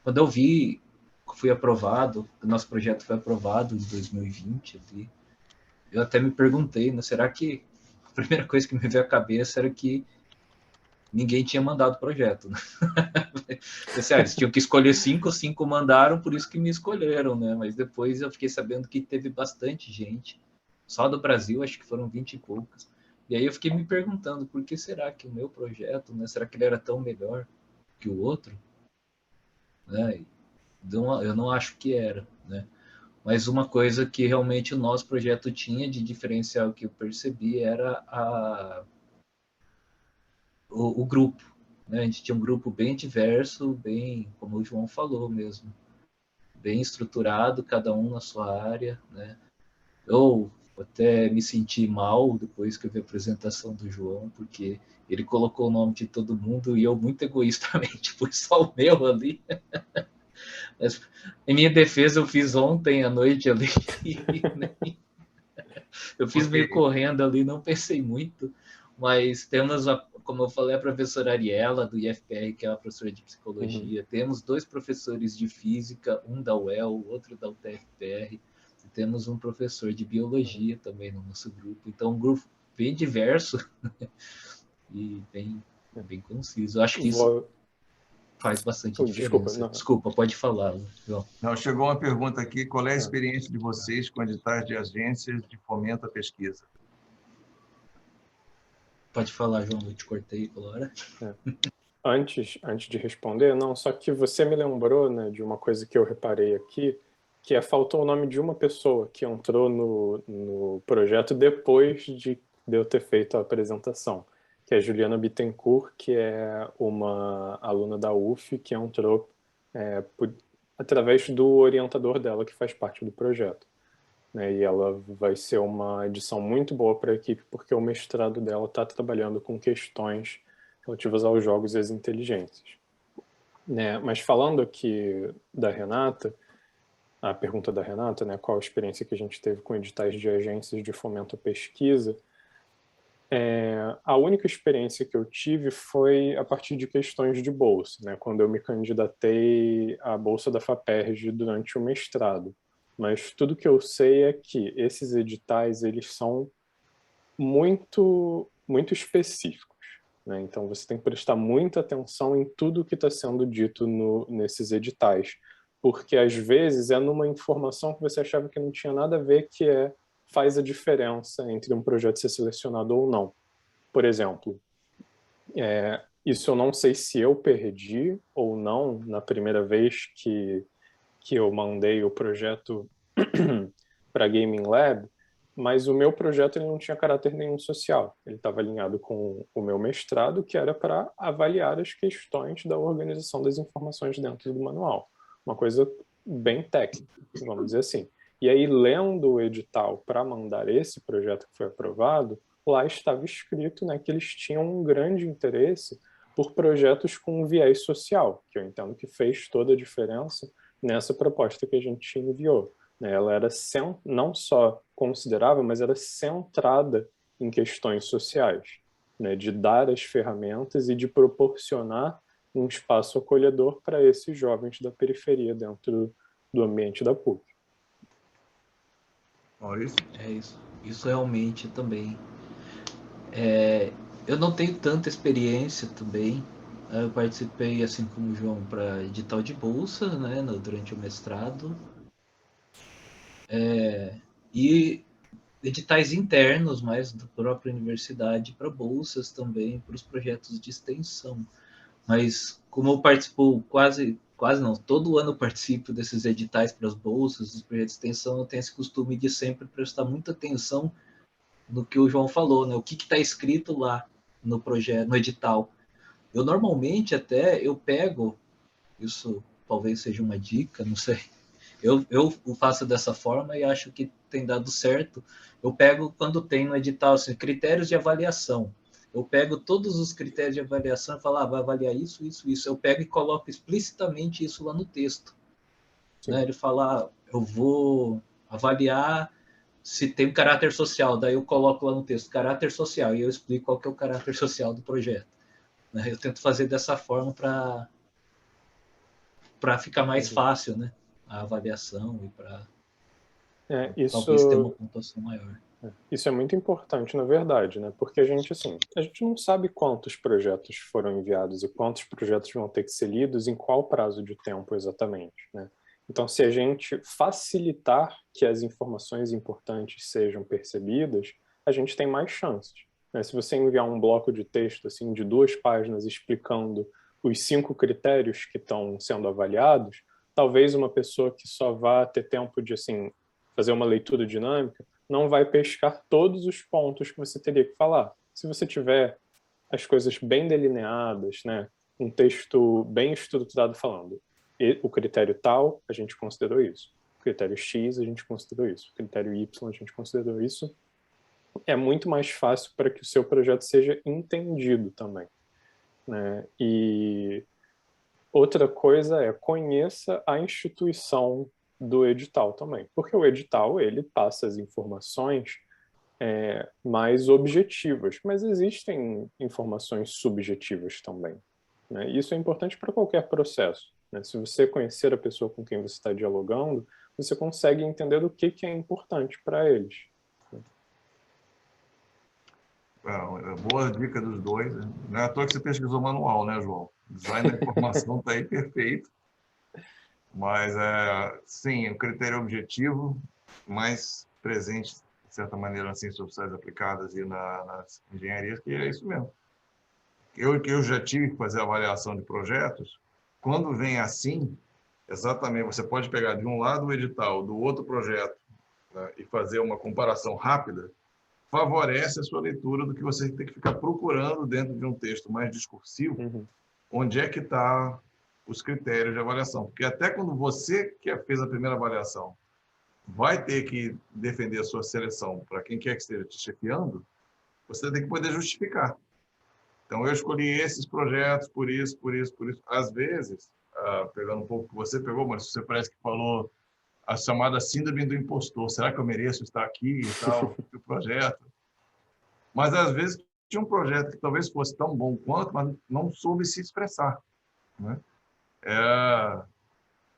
quando eu vi que fui aprovado, o nosso projeto foi aprovado em 2020, ali, eu até me perguntei, né, será que a primeira coisa que me veio à cabeça era que ninguém tinha mandado o projeto, né? Eles tinham que escolher 5 mandaram, por isso que me escolheram, né? Mas depois eu fiquei sabendo que teve bastante gente, só do Brasil, acho que foram 20 e poucas. E aí eu fiquei me perguntando, por que será que o meu projeto, né, será que ele era tão melhor que o outro? Né? Eu não acho que era, né? Mas uma coisa que realmente o nosso projeto tinha de diferencial que eu percebi era o grupo, né? A gente tinha um grupo bem diverso, bem, como o João falou mesmo, bem estruturado, cada um na sua área, né? Eu até me senti mal depois que eu vi a apresentação do João, porque ele colocou o nome de todo mundo e eu muito egoístamente pus só o meu ali. Mas, em minha defesa, eu fiz ontem à noite ali. Eu fiz meio Porque correndo ali, não pensei muito, mas temos, como eu falei, a professora Ariela, do IFPR, que é a professora de Uhum. psicologia, temos 2 professores de física, um da UEL, outro da UTFPR, e temos um professor de biologia também no nosso grupo. Então, um grupo bem diverso e bem conciso. Eu acho que isso Vou... faz bastante Desculpa, diferença. não. Desculpa, pode falar, João. não, chegou uma pergunta aqui: qual é a Ah, experiência de vocês com editais de agências de fomento à pesquisa? Pode falar, João, eu te cortei agora. é. Antes de responder, não, só que você me lembrou, né, de uma coisa que eu reparei aqui, que faltou o nome de uma pessoa que entrou no projeto depois de eu ter feito a apresentação, que é a Juliana Bittencourt, que é uma aluna da UF que entrou através do orientador dela, que faz parte do projeto, né, e ela vai ser uma edição muito boa para a equipe, porque o mestrado dela está trabalhando com questões relativas aos jogos e às inteligências. Né? Mas falando aqui da Renata, a pergunta da Renata, né, qual a experiência que a gente teve com editais de agências de fomento à pesquisa, a única experiência que eu tive foi a partir de questões de bolsa, né, quando eu me candidatei à bolsa da FAPERJ durante o mestrado. Mas tudo que eu sei é que esses editais eles são muito específicos, né? Então você tem que prestar muita atenção em tudo que está sendo dito nesses editais, porque às vezes é numa informação que você achava que não tinha nada a ver faz a diferença entre um projeto ser selecionado ou não. Por exemplo, isso eu não sei se eu perdi ou não na primeira vez que eu mandei o projeto para Gaming Lab, mas o meu projeto ele não tinha caráter nenhum social. Ele estava alinhado com o meu mestrado, que era para avaliar as questões da organização das informações dentro do manual. Uma coisa bem técnica, vamos dizer assim. E aí, lendo o edital para mandar esse projeto que foi aprovado, lá estava escrito, né, que eles tinham um grande interesse por projetos com viés social, que eu entendo que fez toda a diferença nessa proposta que a gente enviou. Ela era não só considerável, mas era centrada em questões sociais, né, de dar as ferramentas e de proporcionar um espaço acolhedor para esses jovens da periferia dentro do ambiente da PUC. Maurício? É isso. Isso realmente também. Eu não tenho tanta experiência também. Eu participei, assim como o João, para edital de bolsa, né, durante o mestrado. E editais internos, mais da própria universidade, para bolsas também, para os projetos de extensão. Mas como eu participo quase não, todo ano eu participo desses editais para as bolsas, dos projetos de extensão, eu tenho esse costume de sempre prestar muita atenção no que o João falou, né? O que está escrito lá no projeto, no edital. Eu normalmente até eu pego, isso talvez seja uma dica, não sei. Eu faço dessa forma e acho que tem dado certo. Eu pego quando tem no edital assim, critérios de avaliação. Eu pego todos os critérios de avaliação e falo, vai avaliar isso, isso, isso. Eu pego e coloco explicitamente isso lá no texto. Né? Ele fala, eu vou avaliar se tem um caráter social, daí eu coloco lá no texto caráter social e eu explico qual que é o caráter social do projeto. Né? Eu tento fazer dessa forma para ficar mais fácil, né? A avaliação e para talvez ter uma Isso pontuação maior. Isso é muito importante, na verdade, né? Porque a gente não sabe quantos projetos foram enviados e quantos projetos vão ter que ser lidos em qual prazo de tempo exatamente, né? Então, se a gente facilitar que as informações importantes sejam percebidas, a gente tem mais chances, né? Se você enviar um bloco de texto assim de 2 páginas explicando os 5 critérios que estão sendo avaliados, talvez uma pessoa que só vá ter tempo de assim fazer uma leitura dinâmica não vai pescar todos os pontos que você teria que falar. Se você tiver as coisas bem delineadas, né? Um texto bem estruturado falando, o critério tal, a gente considerou isso. O critério X, a gente considerou isso. O critério Y, a gente considerou isso. É muito mais fácil para que o seu projeto seja entendido também, né? E outra coisa é conheça a instituição do edital também, porque o edital ele passa as informações mais objetivas, mas existem informações subjetivas também, né? Isso é importante para qualquer processo, né? Se você conhecer a pessoa com quem você está dialogando, você consegue entender do que é importante para eles. Boa dica dos dois. Não é à toa que você pesquisou manual, né, João? O design da informação está aí perfeito. Mas, sim, o critério objetivo, mais presente, de certa maneira, nas ciências sociais aplicadas e nas engenharias, que é isso mesmo. Eu já tive que fazer avaliação de projetos. Quando vem assim, exatamente, você pode pegar de um lado o edital, do outro projeto, né, e fazer uma comparação rápida, favorece a sua leitura do que você tem que ficar procurando dentro de um texto mais discursivo, onde é que está os critérios de avaliação. Porque até quando você que fez a primeira avaliação vai ter que defender a sua seleção para quem quer que esteja te chefiando, você tem que poder justificar. Então, eu escolhi esses projetos por isso, por isso, por isso. Às vezes, pegando um pouco que você pegou, mas você parece que falou a chamada síndrome do impostor. Será que eu mereço estar aqui e tal, o projeto? Mas, às vezes, tinha um projeto que talvez fosse tão bom quanto, mas não soube se expressar, né?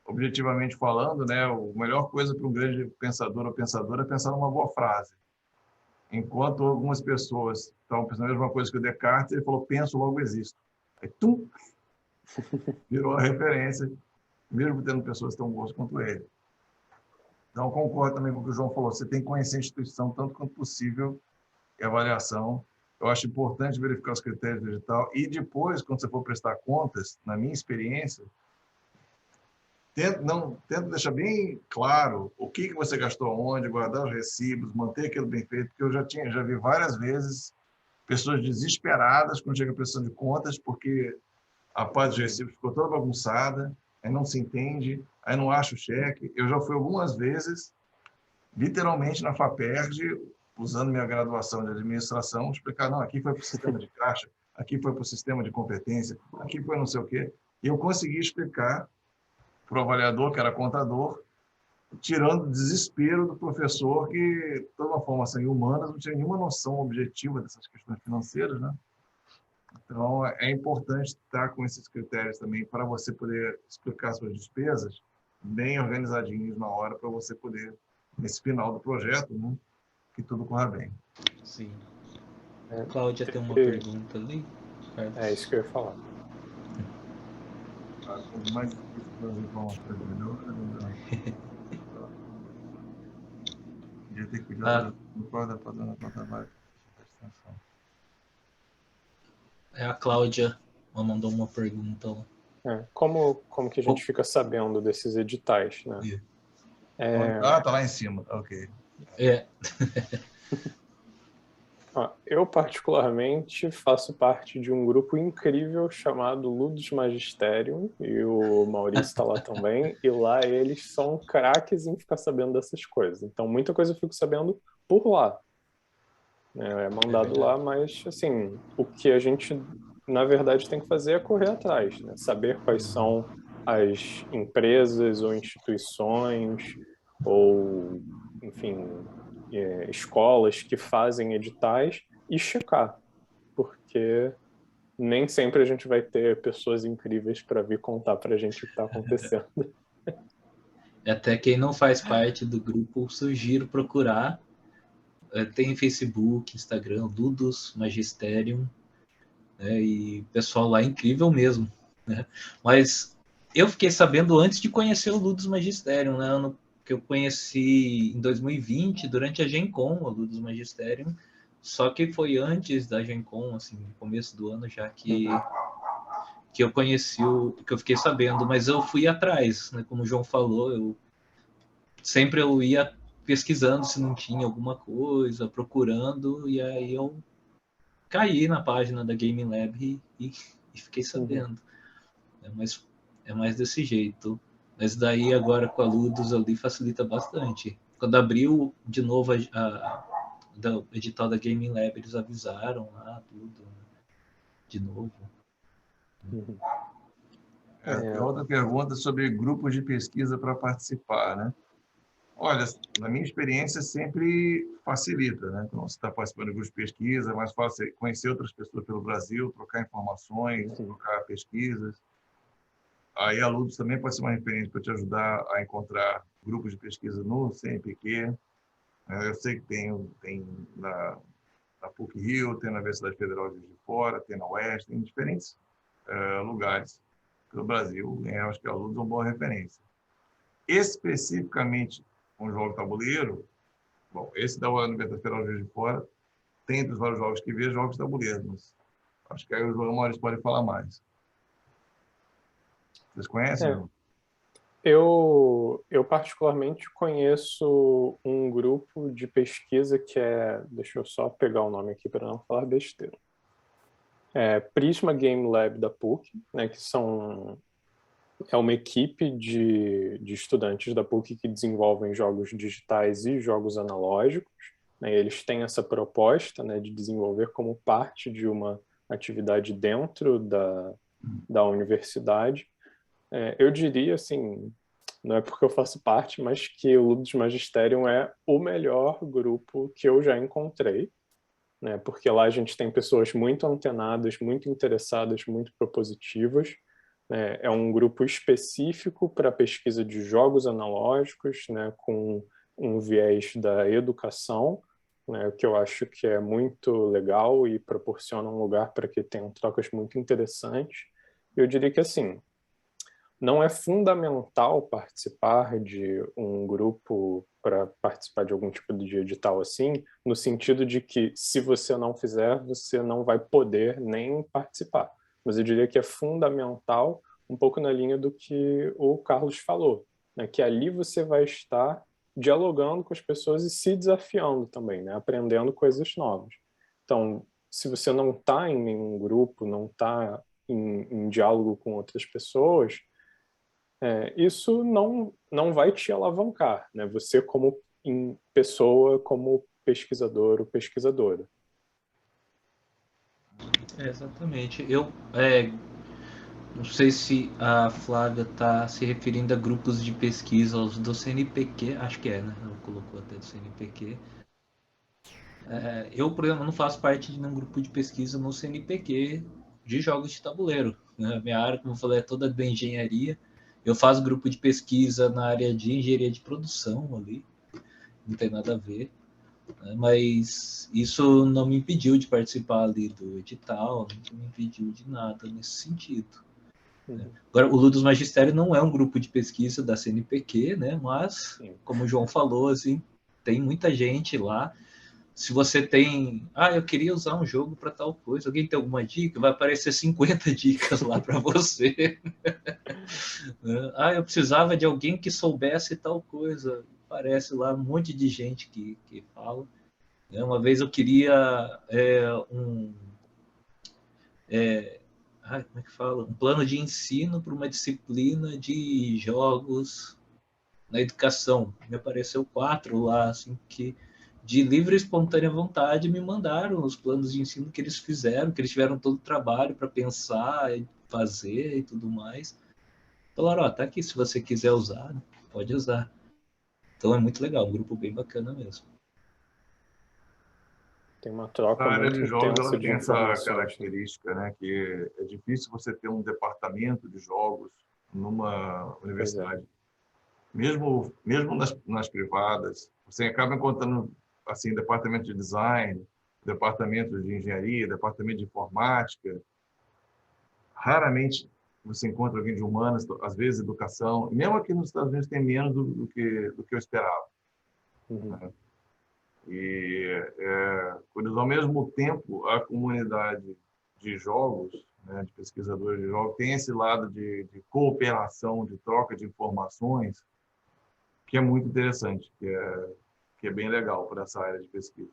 Objetivamente falando, né, a melhor coisa para um grande pensador ou pensadora é pensar numa boa frase. Enquanto algumas pessoas estavam pensando a mesma coisa que o Descartes, ele falou, penso, logo existo. Aí, tum, virou a referência, mesmo tendo pessoas tão boas quanto ele. Então, concordo também com o que o João falou, você tem que conhecer a instituição tanto quanto possível e avaliação. Eu acho importante verificar os critérios do edital e depois, quando você for prestar contas, na minha experiência, tenta deixar bem claro o que você gastou onde, guardar os recibos, manter aquilo bem feito, porque eu já vi várias vezes pessoas desesperadas quando chega a prestação de contas, porque a parte de recibos ficou toda bagunçada, aí não se entende, aí não acha o cheque. Eu já fui algumas vezes, literalmente na FAPERJ, usando minha graduação de administração, explicar, não, aqui foi para o sistema de caixa, aqui foi para o sistema de competência, aqui foi não sei o quê. E eu consegui explicar para o avaliador, que era contador, tirando o desespero do professor, que, de toda formação em humanas, não tinha nenhuma noção objetiva dessas questões financeiras, né? Então, é importante estar com esses critérios também para você poder explicar suas despesas bem organizadinhos na hora, para você poder, nesse final do projeto, né, que tudo corra bem. Sim. Cláudia tem uma pergunta ali. É isso que eu ia falar. Mais difícil para as informações melhor. Podia ter cuidado para dona trabalho. A Cláudia mandou uma pergunta lá. Como que a gente fica sabendo desses editais, né? Tá lá em cima, ok. Eu, particularmente, faço parte de um grupo incrível chamado Ludus Magisterium, e o Maurício está lá também, e lá eles são craques em ficar sabendo dessas coisas. Então, muita coisa eu fico sabendo por lá. É mandado lá, mas, assim, o que a gente, na verdade, tem que fazer é correr atrás, né? Saber quais são as empresas ou instituições ou, enfim, escolas que fazem editais e checar, porque nem sempre a gente vai ter pessoas incríveis para vir contar para a gente o que está acontecendo. Até quem não faz parte do grupo, sugiro procurar. Tem Facebook, Instagram, Ludus Magisterium, né, e o pessoal lá é incrível mesmo, né? Mas eu fiquei sabendo antes de conhecer o Ludus Magisterium, né? Que eu conheci em 2020, durante a Gen Con, o Ludus Magisterium, só que foi antes da Gen Con, assim, no começo do ano já que eu conheci, que eu fiquei sabendo, mas eu fui atrás, né? Como o João falou, eu ia pesquisando se não tinha alguma coisa, procurando, e aí eu caí na página da Game Lab e fiquei sabendo. É mais desse jeito. Mas daí agora com a Ludus ali facilita bastante. Quando abriu de novo o edital da Game Lab, eles avisaram lá tudo, né? De novo. Tem outra pergunta sobre grupos de pesquisa para participar, né? Olha, na minha experiência, sempre facilita, né? Então, você está participando de grupos de pesquisa, é mais fácil conhecer outras pessoas pelo Brasil, trocar informações, trocar pesquisas. Aí a Ludus também pode ser uma referência para te ajudar a encontrar grupos de pesquisa no CNPq. Eu sei que tem na PUC-Rio, tem na Universidade Federal de Juiz de Fora, tem na UESC, tem em diferentes lugares pelo Brasil. Eu acho que a Ludus é uma boa referência. Especificamente com jogo tabuleiro, bom, esse da Universidade Federal de Juiz de Fora tem entre os vários jogos que vê jogos de tabuleiro, mas acho que aí o João Maurício pode falar mais. Vocês conhecem? Eu particularmente conheço um grupo de pesquisa que deixa eu só pegar o nome aqui para não falar besteira. Prisma Game Lab da PUC, né, que é uma equipe de estudantes da PUC que desenvolvem jogos digitais e jogos analógicos. Né, eles têm essa proposta, né, de desenvolver como parte de uma atividade dentro da universidade. Eu diria, assim, não é porque eu faço parte, mas que o Ludus Magisterium é o melhor grupo que eu já encontrei, né? Porque lá a gente tem pessoas muito antenadas, muito interessadas, muito propositivas. Né? É um grupo específico para pesquisa de jogos analógicos, né? Com um viés da educação, né? O que eu acho que é muito legal e proporciona um lugar para que tenham trocas muito interessantes. Eu diria que, assim, não é fundamental participar de um grupo para participar de algum tipo de edital assim, no sentido de que se você não fizer, você não vai poder nem participar. Mas eu diria que é fundamental, um pouco na linha do que o Carlos falou, né? Que ali você vai estar dialogando com as pessoas e se desafiando também, né? Aprendendo coisas novas. Então, se você não está em nenhum grupo, não está em diálogo com outras pessoas, isso não vai te alavancar, né? Você como pessoa, como pesquisador ou pesquisadora. Exatamente. Eu não sei se a Flávia está se referindo a grupos de pesquisa do CNPq, acho que né? Ela colocou até do CNPq. Eu, por exemplo, não faço parte de nenhum grupo de pesquisa no CNPq de jogos de tabuleiro. Né? Minha área, como eu falei, é toda da engenharia. Eu faço grupo de pesquisa na área de engenharia de produção ali. Não tem nada a ver. Né? Mas isso não me impediu de participar ali do edital, não me impediu de nada nesse sentido. Né? Agora, o Ludus Magistério não é um grupo de pesquisa da CNPq, né? Mas, como o João falou, assim, tem muita gente lá. Se você tem... eu queria usar um jogo para tal coisa. Alguém tem alguma dica? Vai aparecer 50 dicas lá para você. Eu precisava de alguém que soubesse tal coisa. Aparece lá um monte de gente que fala. Uma vez eu queria como é que fala? Um plano de ensino para uma disciplina de jogos na educação. Me apareceu 4 lá, assim, que de livre e espontânea vontade me mandaram os planos de ensino que eles fizeram, que eles tiveram todo o trabalho para pensar e fazer e tudo mais. Falaram, tá aqui, se você quiser usar, pode usar. Então é muito legal, um grupo bem bacana mesmo. Tem uma troca A área muito de jogos intensa ela de tem essa informações. característica, né, que é difícil você ter um departamento de jogos numa universidade. Mesmo nas privadas, você acaba encontrando assim departamento de design, departamento de engenharia, departamento de informática. Raramente você encontra alguém de humanas, às vezes educação. Mesmo aqui nos Estados Unidos tem menos do que eu esperava. Né? E, ao mesmo tempo, a comunidade de jogos, né, de pesquisadores de jogos, tem esse lado de cooperação, de troca de informações, que é muito interessante, que é bem legal para essa área de pesquisa.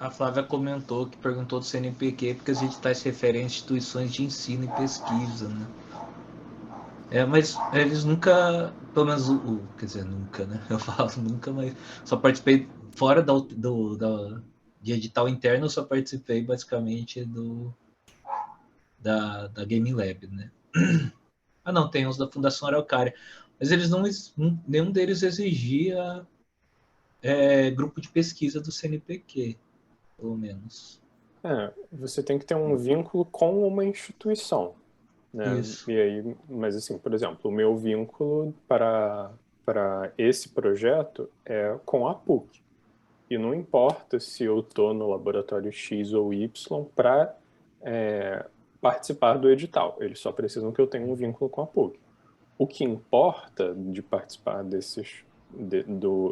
A Flávia comentou que perguntou do CNPq porque os editais se referem a instituições de ensino e pesquisa, né? Mas eles nunca, pelo menos quer dizer, nunca, né? Eu falo nunca, mas só participei fora de edital interno, eu só participei basicamente da Gaming Lab, né? Ah, não, tem os da Fundação Araucária, mas eles nenhum deles exigia grupo de pesquisa do CNPq, pelo menos. Você tem que ter um vínculo com uma instituição, né? Isso. E aí, mas assim, por exemplo, o meu vínculo para esse projeto é com a PUC. E não importa se eu estou no laboratório X ou Y para participar do edital. Eles só precisam que eu tenha um vínculo com a PUC. O que importa de participar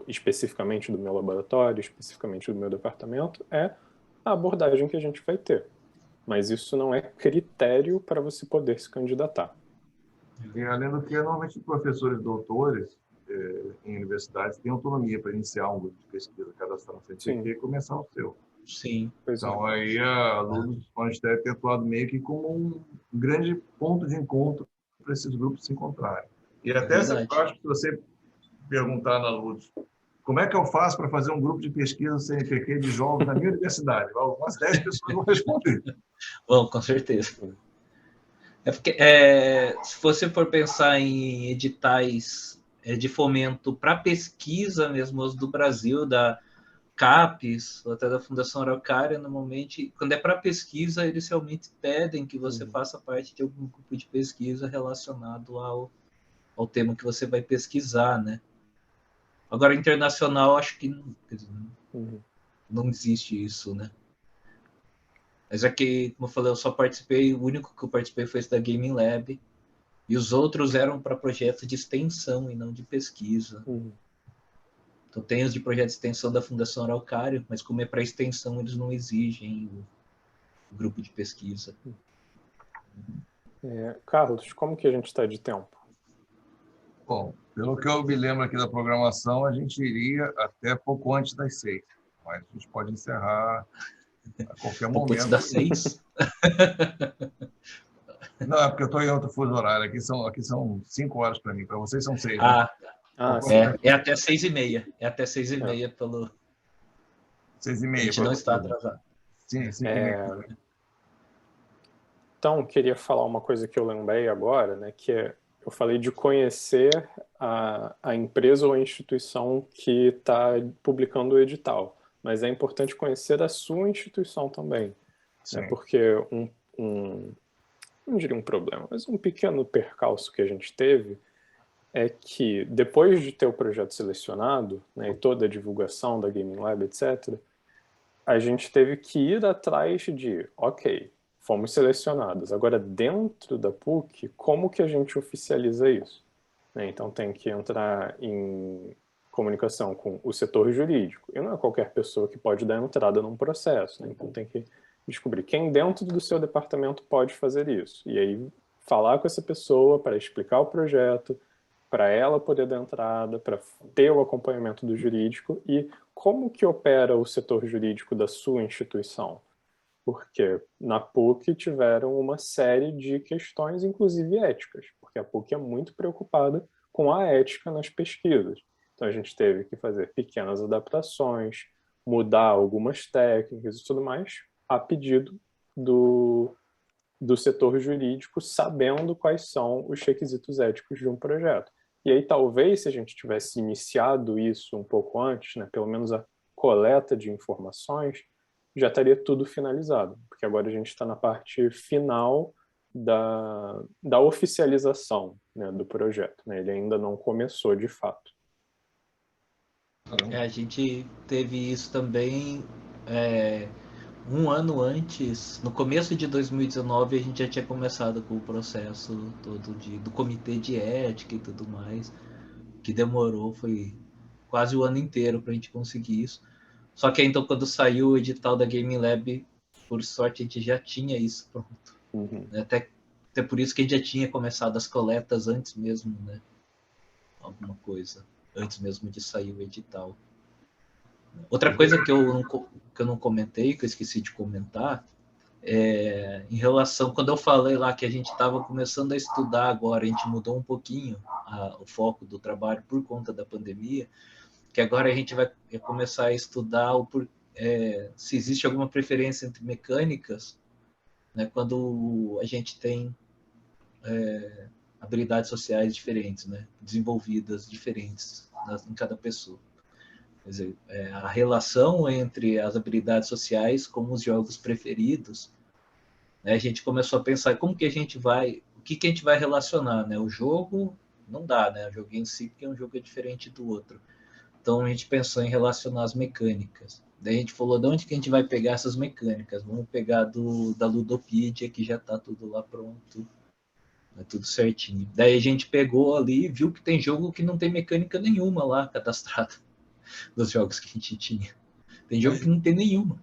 especificamente do meu laboratório, especificamente do meu departamento, é a abordagem que a gente vai ter. Mas isso não é critério para você poder se candidatar. E além do que, normalmente professores doutores em universidades têm autonomia para iniciar um grupo de pesquisa, cadastrar no CNPq e começar o seu. Sim. Então, aí, alunos podem ter atuado meio que como um grande ponto de encontro para esses grupos se encontrarem. E até, eu acho que se você perguntar na Ludus, como é que eu faço para fazer um grupo de pesquisa do CNPq de jogos na minha universidade? Umas 10 pessoas vão responder. Bom, com certeza. Porque, se você for pensar em editais de fomento para pesquisa mesmo, os do Brasil, da CAPES, ou até da Fundação Araucária, normalmente, quando é para pesquisa, eles realmente pedem que você faça parte de algum grupo de pesquisa relacionado ao tema que você vai pesquisar, né? Agora, internacional, acho que não existe isso, né? Mas é que, como eu falei, eu só participei, o único que eu participei foi esse da Gaming Lab, e os outros eram para projetos de extensão e não de pesquisa. Então tem os de projeto de extensão da Fundação Araucária, mas como é para extensão, eles não exigem o grupo de pesquisa. Carlos, como que a gente está de tempo? Bom, pelo que eu me lembro aqui da programação, a gente iria até pouco antes das 6. Mas a gente pode encerrar a qualquer momento. Pouco antes das 6? Não, é porque eu estou em outro fuso horário. Aqui são 5 horas para mim. Para vocês são 6, né? É até 6h30. É até 6h30 pelo... 6h30. A gente não está atrasado. Sim, 5h30. Então, queria falar uma coisa que eu lembrei agora, né, que eu falei de conhecer a empresa ou a instituição que está publicando o edital, mas é importante conhecer a sua instituição também, né, porque não diria um problema, mas um pequeno percalço que a gente teve é que depois de ter o projeto selecionado, né, e toda a divulgação da Gaming Lab, etc., a gente teve que ir atrás de, ok, fomos selecionados. Agora, dentro da PUC, como que a gente oficializa isso? Então, tem que entrar em comunicação com o setor jurídico. E não é qualquer pessoa que pode dar entrada num processo. Então, tem que descobrir quem dentro do seu departamento pode fazer isso. E aí, falar com essa pessoa para explicar o projeto, para ela poder dar entrada, para ter o acompanhamento do jurídico e como que opera o setor jurídico da sua instituição. Porque na PUC tiveram uma série de questões, inclusive éticas, porque a PUC é muito preocupada com a ética nas pesquisas. Então a gente teve que fazer pequenas adaptações, mudar algumas técnicas e tudo mais, a pedido do setor jurídico, sabendo quais são os requisitos éticos de um projeto. E aí talvez se a gente tivesse iniciado isso um pouco antes, né, pelo menos a coleta de informações, já estaria tudo finalizado, porque agora a gente está na parte final da oficialização, né, do projeto, né? Ele ainda não começou de fato. A gente teve isso também um ano antes, no começo de 2019, a gente já tinha começado com o processo todo do comitê de ética e tudo mais, que demorou, foi quase o ano inteiro para a gente conseguir isso. Só que então, quando saiu o edital da Gaming Lab, por sorte, a gente já tinha isso pronto. Até por isso que a gente já tinha começado as coletas antes mesmo, né? Alguma coisa, antes mesmo de sair o edital. Outra coisa que eu não comentei, que eu esqueci de comentar, em relação, quando eu falei lá que a gente estava começando a estudar agora, a gente mudou um pouquinho o foco do trabalho por conta da pandemia, que agora a gente vai começar a estudar se existe alguma preferência entre mecânicas, né, quando a gente tem habilidades sociais diferentes, né, desenvolvidas diferentes em cada pessoa. Quer dizer, a relação entre as habilidades sociais com os jogos preferidos, né, a gente começou a pensar como que a gente vai, o que a gente vai relacionar, né? O jogo não dá, né? O jogo em si, porque um jogo é diferente do outro. Então a gente pensou em relacionar as mecânicas. Daí a gente falou, de onde que a gente vai pegar essas mecânicas? Vamos pegar da Ludopedia, que já está tudo lá pronto, é tudo certinho. Daí a gente pegou ali e viu que tem jogo que não tem mecânica nenhuma lá cadastrado dos jogos que a gente tinha. Tem jogo que não tem nenhuma.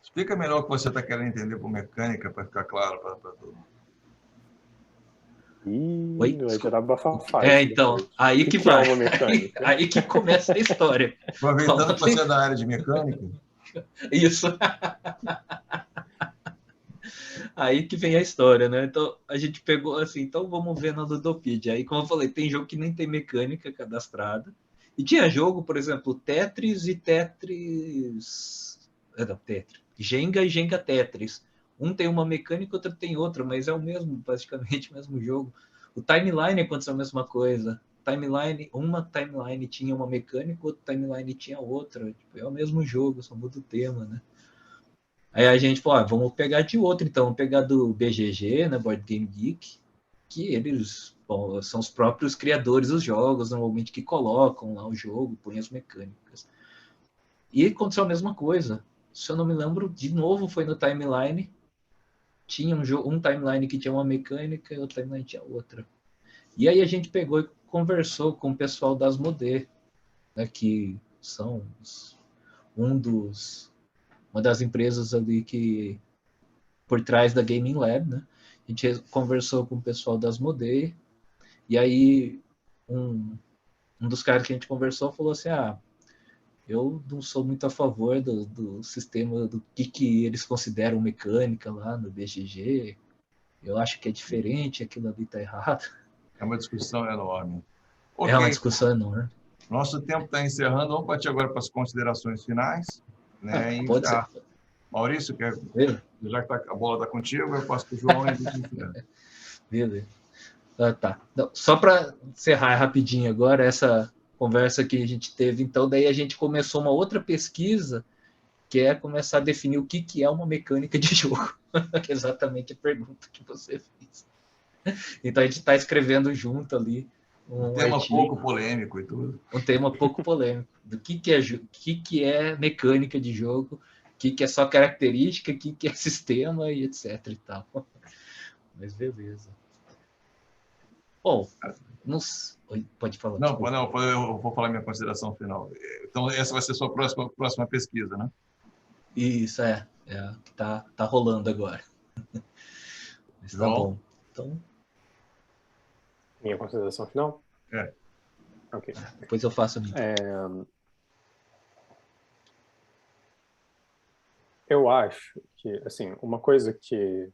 Explica melhor o que você está querendo entender por mecânica, para ficar claro para todo mundo. Ih, vai gerar bafafá. Então, depois. aí que vai. É uma mecânica? Aí que começa a história. Aproveitando que você é da área de mecânica. Isso. Aí que vem a história, né? Então, a gente pegou assim, então vamos ver na Ludopedia. Aí, como eu falei, tem jogo que nem tem mecânica cadastrada. E tinha jogo, por exemplo, Tetris e Tetris... Não, Tetris. Jenga e Jenga Tetris. Um tem uma mecânica, outro tem outra, mas é o mesmo, basicamente o mesmo jogo. O Timeline aconteceu a mesma coisa. Uma timeline tinha uma mecânica, outra timeline tinha outra. Tipo, é o mesmo jogo, só muda o tema, né? Aí a gente falou, vamos pegar de outro, então, vamos pegar do BGG, né, Board Game Geek, que eles são os próprios criadores dos jogos, normalmente que colocam lá o jogo, põem as mecânicas. E aconteceu a mesma coisa. Se eu não me lembro, de novo foi no Timeline, tinha um Timeline que tinha uma mecânica e outro Timeline tinha outra. E aí a gente pegou e conversou com o pessoal das Modê, né, que são uma das empresas ali que por trás da Gaming Lab, né? A gente conversou com o pessoal das Modei, e aí um dos caras que a gente conversou falou assim, eu não sou muito a favor do sistema, do que eles consideram mecânica lá no BGG, eu acho que é diferente, aquilo ali tá errado. É uma discussão enorme. É uma Ok, discussão enorme. nosso tempo está encerrando. Vamos partir agora para as considerações finais. Né? Pode ser. Maurício, já que a bola está contigo, eu passo para o João e a gente encerra. Beleza. Tá. Não, só para encerrar rapidinho agora essa conversa que a gente teve, então daí a gente começou uma outra pesquisa que é começar a definir o que é uma mecânica de jogo. Que é exatamente a pergunta que você fez. Então a gente está escrevendo junto ali um tema artigo, pouco polêmico e tudo. Um tema pouco polêmico do que é mecânica de jogo, o que é só característica, o que é sistema e etc e tal. Mas beleza. Bom, pode falar. Não, eu vou falar minha consideração final. Então, essa vai ser a sua próxima pesquisa, né? Isso, é que tá rolando agora. Mas tá bom. Então... Minha consideração final? Ok. Depois eu faço a minha. Eu acho que, assim, uma coisa que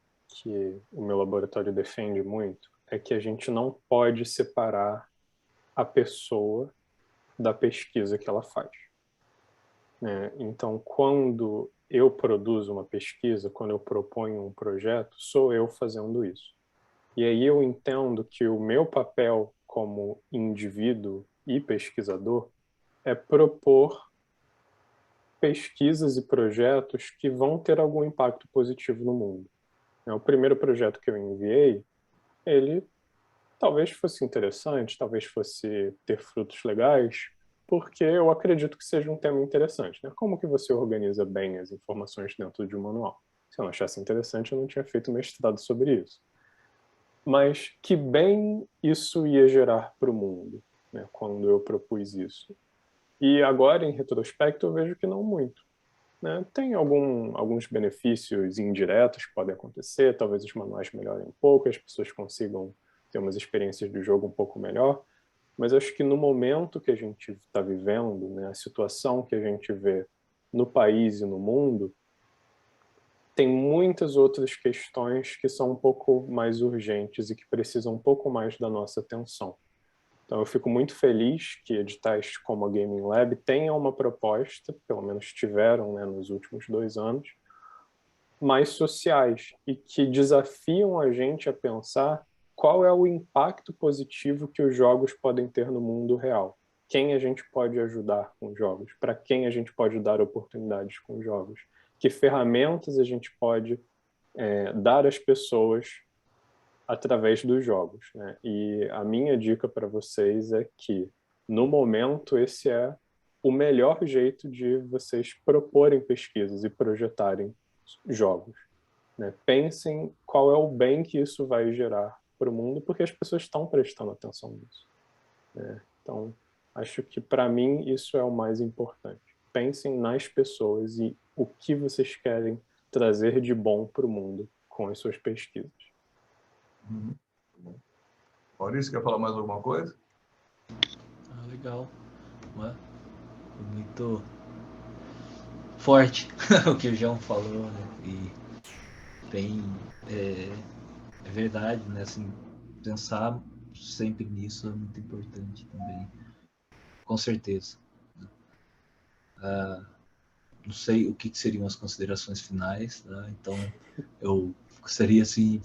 o meu laboratório defende muito é que a gente não pode separar a pessoa da pesquisa que ela faz. Né? Então, quando eu produzo uma pesquisa, quando eu proponho um projeto, sou eu fazendo isso. E aí eu entendo que o meu papel como indivíduo e pesquisador é propor pesquisas e projetos que vão ter algum impacto positivo no mundo. O primeiro projeto que eu enviei, ele talvez fosse interessante, talvez fosse ter frutos legais, porque eu acredito que seja um tema interessante. Né? Como que você organiza bem as informações dentro de um manual? Se eu não achasse interessante, eu não tinha feito mestrado sobre isso. Mas que bem isso ia gerar para o mundo, né, quando eu propus isso. E agora, em retrospecto, eu vejo que não muito. Né? Tem alguns benefícios indiretos que podem acontecer, talvez os manuais melhorem um pouco, as pessoas consigam ter umas experiências do jogo um pouco melhor, Mas acho que no momento que a gente está vivendo, né, a situação que a gente vê no país e no mundo, tem muitas outras questões que são um pouco mais urgentes e que precisam um pouco mais da nossa atenção. Então eu fico muito feliz que editais como a Gaming Lab tenham uma proposta, pelo menos tiveram, né, nos últimos 2 anos, mais sociais e que desafiam a gente a pensar qual é o impacto positivo que os jogos podem ter no mundo real. Quem a gente pode ajudar com jogos? Para quem a gente pode dar oportunidades com jogos? Que ferramentas a gente pode dar às pessoas através dos jogos, né? E a minha dica para vocês é que, no momento, esse é o melhor jeito de vocês proporem pesquisas e projetarem jogos, né? Pensem qual é o bem que isso vai gerar para o mundo, porque as pessoas estão prestando atenção nisso, né? Então, acho que, para mim, isso é o mais importante. Pensem nas pessoas e o que vocês querem trazer de bom para o mundo com as suas pesquisas. Maurício, quer falar mais alguma coisa? Legal. Foi muito forte o que o João falou, né? E bem, é verdade, né? Assim, pensar sempre nisso é muito importante também, com certeza. Não sei o que seriam as considerações finais, tá? Então eu gostaria assim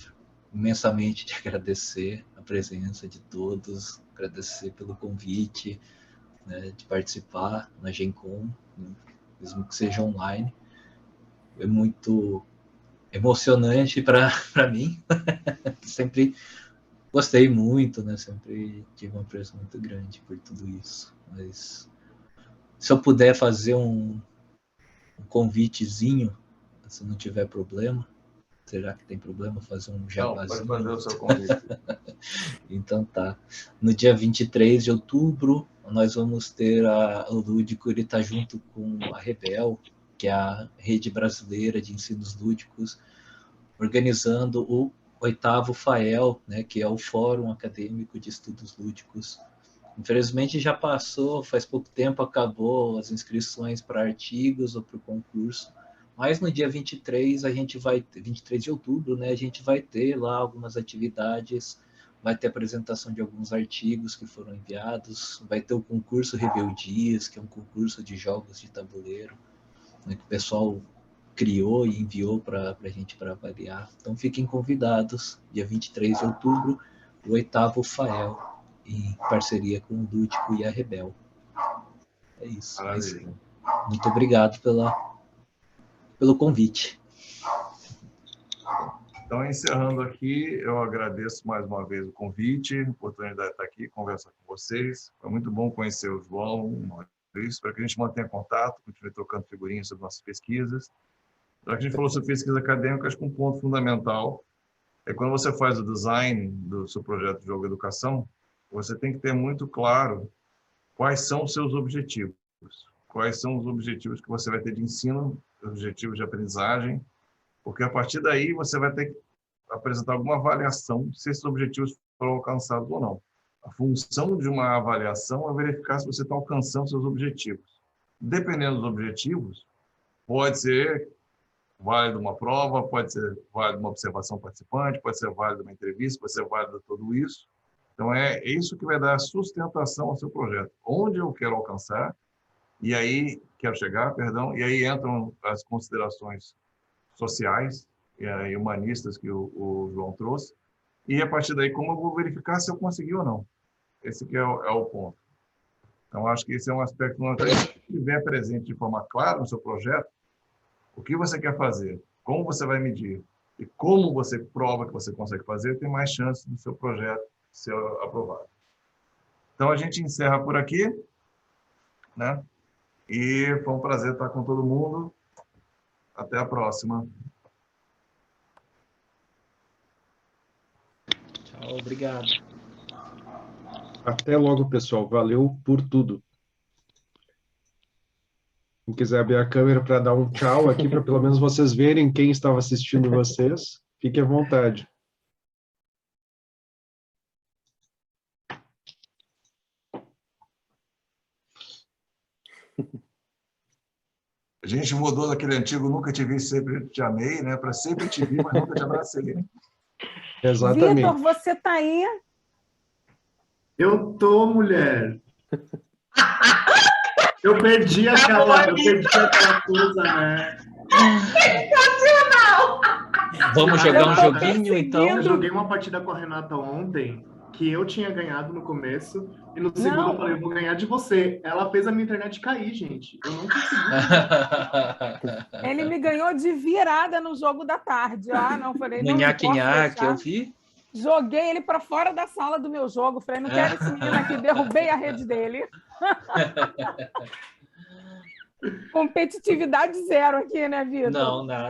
imensamente de agradecer a presença de todos, agradecer pelo convite, né, de participar na GenCon, né, mesmo que seja online. É muito emocionante para mim. Sempre gostei muito, né? Sempre tive um apreço muito grande por tudo isso. Mas se eu puder fazer um convitezinho, se não tiver problema, será que tem problema fazer um jabazinho? Não, pode fazer o seu convite. Então tá. No dia 23 de outubro, nós vamos ter o Lúdico, ele tá junto com a Rebel, que é a rede brasileira de ensinos lúdicos, organizando o 8º FAEL, né, que é o Fórum Acadêmico de Estudos Lúdicos. Infelizmente já passou, faz pouco tempo acabou as inscrições para artigos ou para o concurso, mas no dia 23, 23 de outubro, né, a gente vai ter lá algumas atividades, vai ter apresentação de alguns artigos que foram enviados, vai ter o concurso Rebeldias, que é um concurso de jogos de tabuleiro, né, que o pessoal criou e enviou para a gente para avaliar. Então fiquem convidados, dia 23 de outubro, o 8º FAEL, em parceria com o Lúdico e a Rebel. É isso. Muito obrigado pelo convite. Então, encerrando aqui, eu agradeço mais uma vez o convite, a oportunidade de estar aqui, conversar com vocês. Foi muito bom conhecer o João, o Maurício, para que a gente mantenha contato, continue trocando figurinhas sobre nossas pesquisas. Já que a gente falou sobre pesquisa acadêmica, acho que um ponto fundamental é quando você faz o design do seu projeto de jogo educação, você tem que ter muito claro quais são os seus objetivos, quais são os objetivos que você vai ter de ensino, objetivos de aprendizagem, porque a partir daí você vai ter que apresentar alguma avaliação se esses objetivos foram alcançados ou não. A função de uma avaliação é verificar se você está alcançando seus objetivos. Dependendo dos objetivos, pode ser válido uma prova, pode ser válido uma observação participante, pode ser válido uma entrevista, pode ser válido tudo isso. Então, é isso que vai dar sustentação ao seu projeto. Onde eu quero alcançar, e aí quero chegar, perdão, e aí entram as considerações sociais e humanistas que o João trouxe, e a partir daí como eu vou verificar se eu consegui ou não. Esse que é o ponto. Então, acho que esse é um aspecto fundamental. Se estiver presente de forma clara no seu projeto, o que você quer fazer, como você vai medir e como você prova que você consegue fazer, tem mais chance do seu projeto ser aprovado. Então, a gente encerra por aqui, né? E foi um prazer estar com todo mundo. Até a próxima. Tchau, obrigado. Até logo, pessoal. Valeu por tudo. Quem quiser abrir a câmera para dar um tchau aqui, para pelo menos vocês verem quem estava assistindo vocês, fique à vontade. A gente mudou daquele antigo nunca te vi, sempre te amei, né? Para sempre te vi, mas nunca te abracei. Exatamente. Vitor, você tá aí? Eu tô, mulher. Eu perdi aquela coisa, né? Vamos jogar um Eu tô joguinho, então? Eu joguei uma partida com a Renata ontem, que eu tinha ganhado no começo, e no segundo eu falei, eu vou ganhar de você. Ela fez a minha internet cair, gente. Eu não consegui. Ele me ganhou de virada no jogo da tarde. Ah, não, falei, No não nhaque-nhaque, posso eu deixar. vi. Joguei ele para fora da sala do meu jogo. Falei, não quero esse menino aqui. Derrubei a rede dele. Competitividade zero aqui, né, Vitor? Não, nada.